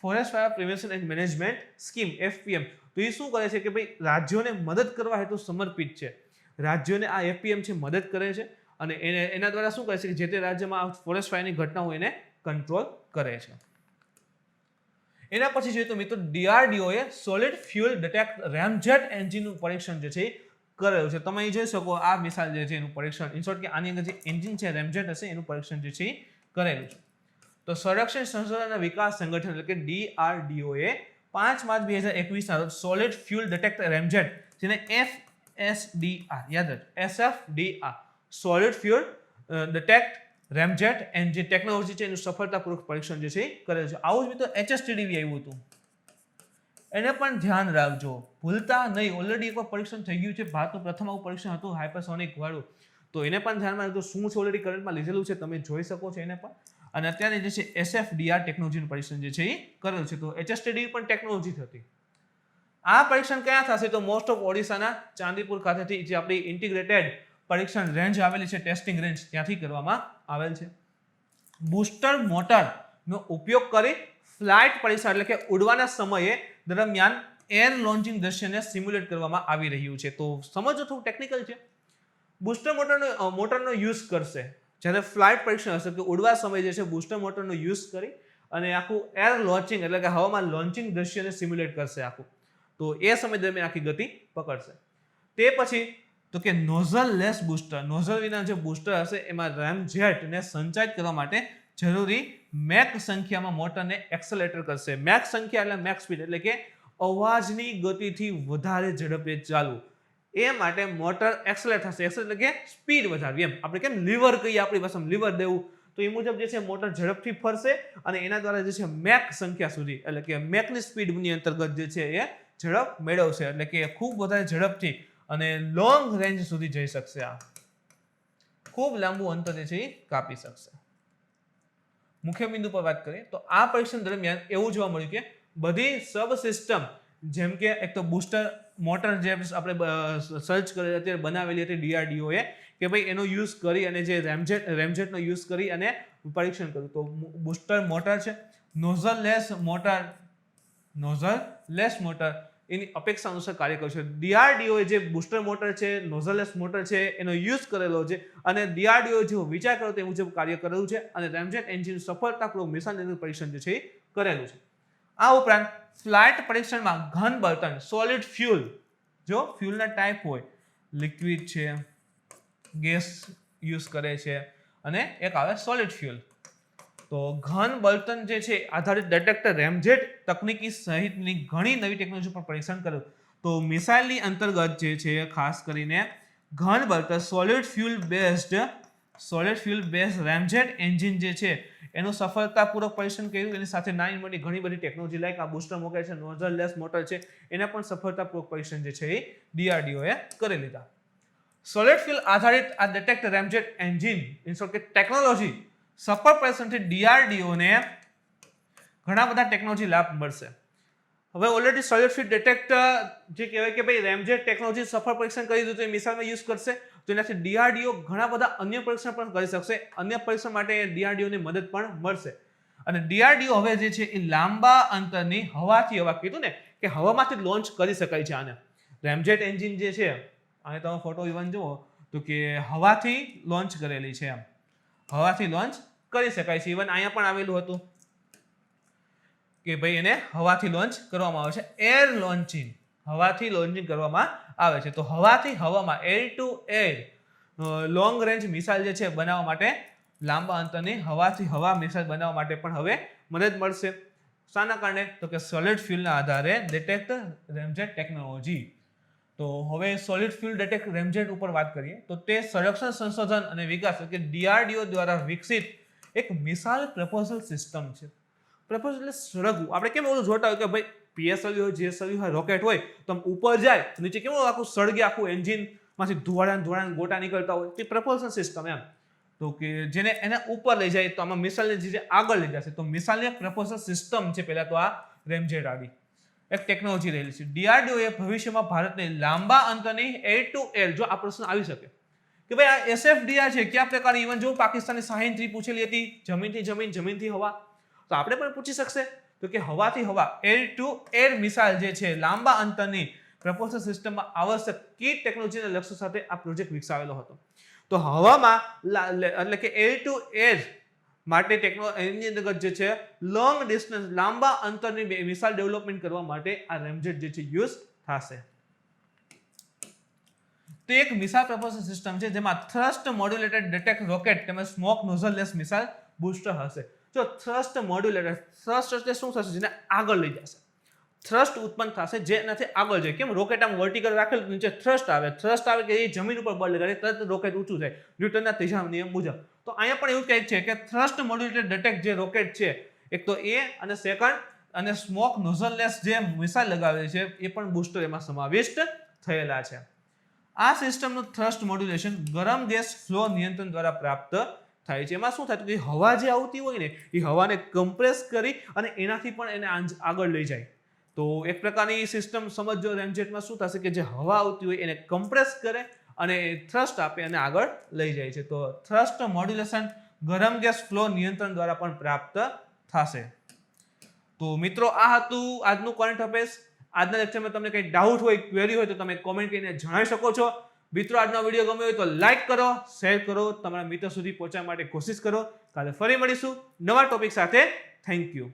B: forest fire prevention and management scheme, FPM. તો એ શું કરે છે કે ભાઈ રાજ્યોને મદદ કરવા હેતુ સમર્પિત છે. રાજ્યોને આ FPM છે મદદ કરે છે અને એના દ્વારા શું કરે છે કે જે તે રાજ્યમાં ફોરેસ્ટ ફાયરની ઘટના હોય એને કંટ્રોલ કરે છે. એના પછી જોઈએ તો મિત્રો DRDO એ સોલિડ ફ્યુઅલ ડિટેક્ટ રેમજેટ એન્જિનનું પરીક્ષણ જે છે કરેલું છે. તમે અહીં જોઈ શકો આ મિસાઇલ જે છે એનું પરીક્ષણ ઇન શોર્ટ કે આની અંદર જે એન્જિન છે રેમજેટ હશે એનું પરીક્ષણ જે છે કરેલું છે. તો સંરક્ષણ સંશોધન અને વિકાસ સંગઠન એટલે કે DRDO એ 5 માર્ચ 2021 ના રોજ સોલિડ ફ્યુઅલ ડિટેક્ટ રેમજેટ જેને FSDR યાદ રાખજો SFDR solid fuel detect ramjet engine technology છે એનું સફળતાપૂર્વક પરીક્ષણ જે છે કરેલું છે. આવું જ મિત્રો HSTDV આવ્યું હતું, એને પણ ધ્યાન રાખજો, ભૂલતા નહીં. ઓલરેડી એકવાર પરીક્ષણ થઈ ગયું છે, ભારતનું પ્રથમ આવું પરીક્ષણ હતું હાઇપરસોનિક વાળું, તો એને પણ ધ્યાનમાં રાખજો. શું છે ઓલરેડી કરંટમાં લીધેલું છે તમે જોઈ શકો છો એને પણ. અને અત્યારે જે છે SFDR ટેકનોલોજીનું પરીક્ષણ જે છે એ કરેલું છે. તો HSTDV પણ ટેકનોલોજી હતી. આ પરીક્ષણ ક્યાં થશે તો મોસ્ટ ઓફ ઓડિશાના ચાંદીપુર ખાતેથી જે આપણી ઇન્ટિગ્રેટેડ પરીક્ષણ રેન્જ આવેલી છે, ટેસ્ટિંગ રેન્જ, ત્યાંથી કરવામાં આવેલ છે. બૂસ્ટર મોટરનો ઉપયોગ કરી ફ્લાઇટ પરીક્ષણ એટલે કે ઉડવાના સમયે દરમિયાન એર લોન્ચિંગ દ્રશ્યને સિમ્યુલેટ કરવામાં આવી રહ્યું છે. તો સમજો થોડું ટેકનિકલ છે. બૂસ્ટર મોટરનો યુઝ કરશે જ્યારે ફ્લાઇટ પરીક્ષણ હશે કે ઉડવા સમયે જે છે બૂસ્ટર મોટરનો યુઝ કરી અને આખું એર લોન્ચિંગ એટલે કે હવામાં લોન્ચિંગ દ્રશ્યને સિમ્યુલેટ કરશે આખું. તો એ સમય દરમિયાન આખી ગતિ પકડશે. તે પછી તો કે નોઝલ લેસ બૂસ્ટર, નોઝલ વિના જે બૂસ્ટર હશે એમાં રેમજેટને સંચાલિત કરવા માટે જરૂરી મેક સંખ્યામાં મોટરને એક્સેલેટર કરશે. મેક સંખ્યા એટલે મેક સ્પીડ એટલે કે અવાજની ગતિથી વધારે ઝડપે ચાલવું. એ માટે મોટર એક્સેલેટ થશે. એક્સેલેટ એટલે કે સ્પીડ વધારવી એમ. આપણે કેમ લીવર કહીએ આપણી ભાષામાં લીવર દેવું, તો એ મુજબ જે છે મોટર ઝડપથી ફરશે અને એના દ્વારા જે છે મેક સંખ્યા સુધી એટલે કે મેકની સ્પીડની અંતર્ગત જે છે એ ઝડપ મેળવશે. એટલે કે ખૂબ વધારે ઝડપથી અને લોંગ રેન્જ સુધી જઈ શકશે. આ ખૂબ લાંબુ અંતર જે છે એ કાપી શકશે. મુખ્ય બિંદુ પર વાત કરીએ તો આ પરીક્ષણ દરમિયાન એવું જોવા મળ્યું કે બધી સબ સિસ્ટમ જેમ કે એક તો બૂસ્ટર મોટર જે આપણે સર્ચ કરી અત્યારે બનાવેલી હતી DRDO એ કે ભાઈ એનો યુઝ કરી અને જે રેમજેટનો યુઝ કરી અને પરીક્ષણ કર્યું. તો બૂસ્ટર મોટર છે, નોઝલ લેસ મોટર એની અપેક્ષા અનુસાર કાર્ય કર્યું છે. DRDO જે બૂસ્ટર મોટર છે, નોઝલલેસ મોટર છે એનો યુઝ કરેલો છે અને DRDO જેવો વિચાર કર્યો તે મુજબ કાર્ય કરેલું છે અને રેમજેટ એન્જિન સફળતાપૂર્વક મિસાઇલ પરીક્ષણ જે છે એ કરેલું છે. આ ઉપરાંત ફ્લાઇટ પરીક્ષણમાં ઘન બળતણ સોલિડ ફ્યુઅલ, જો ફ્યુઅલના ટાઈપ હોય લિક્વિડ છે, ગેસ યુઝ કરે છે અને એક આવે સોલિડ ફ્યુઅલ. તો ઘન બળતણ જે છે આધારિત ડિટેક્ટર રેમજેટ તકનીકી સહિતની ઘણી નવી ટેકનોલોજી પર પરીક્ષણ કર્યું. તો મિસાઇલની અંતર્ગત જે છે ખાસ કરીને ઘન બળતણ solid fuel base ramjet engine જે છે એનું સફળતાપૂર્વક પરીક્ષણ કર્યું. એની સાથે નાની મોટી ઘણી બધી ટેકનોલોજી લાઈક આ બૂસ્ટર મોટર છે, નોઝલ લેસ મોટર છે, એના પણ સફળતાપૂર્વક પરીક્ષણ જે છે એ DRDO એ કરી લીધા. સોલિડ ફ્યુઅલ આધારિત આ detect ramjet engine in short કે ટેકનોલોજી સફળ પરીક્ષણથી DRDO ને ઘણા બધા ટેકનોલોજી લાભ મળશે. હવે ઓલરેડી સોલિડ ફ્યુઅલ ડિટેક્ટ જે કહેવાય કે ભાઈ રેમજેટ ટેકનોલોજી સફળ પરીક્ષણ કરી દીધું તો એ મિસાઇલમાં યુઝ કરશે. તો એનાથી DRDO ઘણા બધા અન્ય પરીક્ષણ પણ કરી શકશે. અન્ય પરીક્ષણ માટે DRDO ની મદદ પણ મળશે. અને DRDO હવે જે છે એ લાંબા અંતરની હવાથી હવા કીધું ને કે હવામાંથી લોન્ચ કરી શકાય છે આને. રેમજેટ એન્જિન જે છે અને તમે ફોટો ઇવન જુઓ તો કે હવાથી લોન્ચ કરેલી છે એમ. હવાથી લોન્ચ કરી શકાય છે. ઇવન અહીંયા પણ આવેલું હતું કે ભાઈ એને હવાથી લોન્ચ કરવામાં આવે છે. એર લોન્ચિંગ, હવાથી લોન્ચિંગ કરવામાં આવે છે. તો હવાથી હવામાં air two air long range missile જે છે બનાવવા માટે લાંબા અંતરની હવાથી હવા મિસાઇલ બનાવવા માટે પણ હવે મદદ મળશે. શાના કારણે તો કે સોલિડ ફ્યુઅલના આધારે ડિટેક્ટ રેમજેટ ટેકનોલોજી. તો હવે સોલિડ ફ્યુઅલ ડિટેક્ટ રેમજેટ ઉપર વાત કરીએ તો તે સંરક્ષણ સંશોધન અને વિકાસ એટલે કે DRDO દ્વારા વિકસિત એક મિસાઇલ પ્રપોઝલ સિસ્ટમ છે. પ્રપોઝલ એટલે સળગવું. આપણે કેમ ઓલું જોતા હોય કે ભાઈ PSLV હોય, JSLV હોય, રોકેટ હોય તો ઉપર જાય નીચે કેમ આખું સળગે આખું એન્જિનમાંથી ધોળા ગોટા નીકળતા હોય તે પ્રપોઝલ સિસ્ટમ એમ. તો કે જેને એના ઉપર લઈ જાય તો આમાં મિસાઇલને જે આગળ લઈ જશે. તો મિસાઇલની પ્રપોઝલ સિસ્ટમ છે પહેલા તો આ રેમજેટ આવી એક ટેકનોલોજી રહેલી છે. DRDO એ ભવિષ્યમાં ભારતને લાંબા અંતરની એર ટુ એર, જો આ પ્રશ્ન આવી શકે કે ભાઈ આ SFDR છે કયા પ્રકારની, ઇવન જો પાકિસ્તાની શાહીન 3 પૂછેલી હતી જમીનથી જમીન, જમીનથી હવા, તો આપણે પણ પૂછી શકશે તો કે હવાથી હવા એર ટુ એર મિસાઇલ જે છે લાંબા અંતરની પ્રપોઝલ સિસ્ટમમાં આવશ્યક કી ટેકનોલોજીના લક્ષ્ય સાથે આ પ્રોજેક્ટ વિકસાવેલો હતો. તો હવામાં એટલે કે એર ટુ એર માટે એની અંદર જે છે લોંગ ડિસ્ટન્સ લાંબા અંતરની મિસાઇલ ડેવલપમેન્ટ કરવા માટે આ રેમજેટ જે છે યુઝ થશે. તો એક મિસાઇલ પ્રપોઝલ સિસ્ટમ છે જેમાં થ્રસ્ટ મોડ્યુલેટેડ ડિટેક્ટ રોકેટ તેમજ સ્મોક નોઝલલેસ મિસાઇલ બૂસ્ટર હશે. જો થ્રસ્ટ મોડ્યુલેટેડ, થ્રસ્ટ એટલે શું થશે? જેને આગળ લઈ જશે. થ્રસ્ટ ઉત્પન્ન થશે જેનાથી આગળ જાય. કેમ? રોકેટ આમ વર્ટિકલ રાખેલું, નીચે થ્રસ્ટ આવે કે એ જમીન ઉપર બળ લગાડે તરત રોકેટ ઊંચું જાય ન્યૂટનના ત્રીજા નિયમ મુજબ. તો અહીંયા પણ એવું કંઈક છે કે થ્રસ્ટ મોડ્યુલેટેડ ડિટેક્ટ જે રોકેટ છે, એક તો એ અને સેકન્ડ, અને સ્મોક નોઝલલેસ જે મિસાઇલ લગાવે છે એ પણ બૂસ્ટર એમાં સમાવિષ્ટ થયેલા છે. આ સિસ્ટમનું થ્રસ્ટ મોડ્યુલેશન ગરમ ગેસ ફ્લો નિયંત્રણ દ્વારા પ્રાપ્ત થાય છે. એમાં શું થાય કે હવા જે આવતી હોય ને એ હવાને કમ્પ્રેસ કરી અને એનાથી પણ એને આગળ લઈ જાય. તો એક પ્રકારની સિસ્ટમ સમજો રેમજેટમાં શું થશે કે જે હવા આવતી હોય એને કમ્પ્રેસ કરે અને થ્રસ્ટ આપે અને આગળ લઈ જાય છે. તો થ્રસ્ટ મોડ્યુલેશન ગરમ ગેસ ફ્લો નિયંત્રણ દ્વારા પણ પ્રાપ્ત થશે. તો મિત્રો આ હતું આજનું કરંટ અફેર્સ. આજના લેક્ચરમાં તમને કંઈ ડાઉટ હોય, ક્વેરી હોય તો તમે કોમેન્ટ કરીને જણાવી શકો છો. મિત્રો આજનો વિડીયો ગમ્યો હોય તો લાઈક કરો, શેર કરો, તમારા મિત્રો સુધી પહોંચવા માટે કોશિશ કરો. કાલે ફરી મળીશું નવા ટોપિક સાથે. Thank you.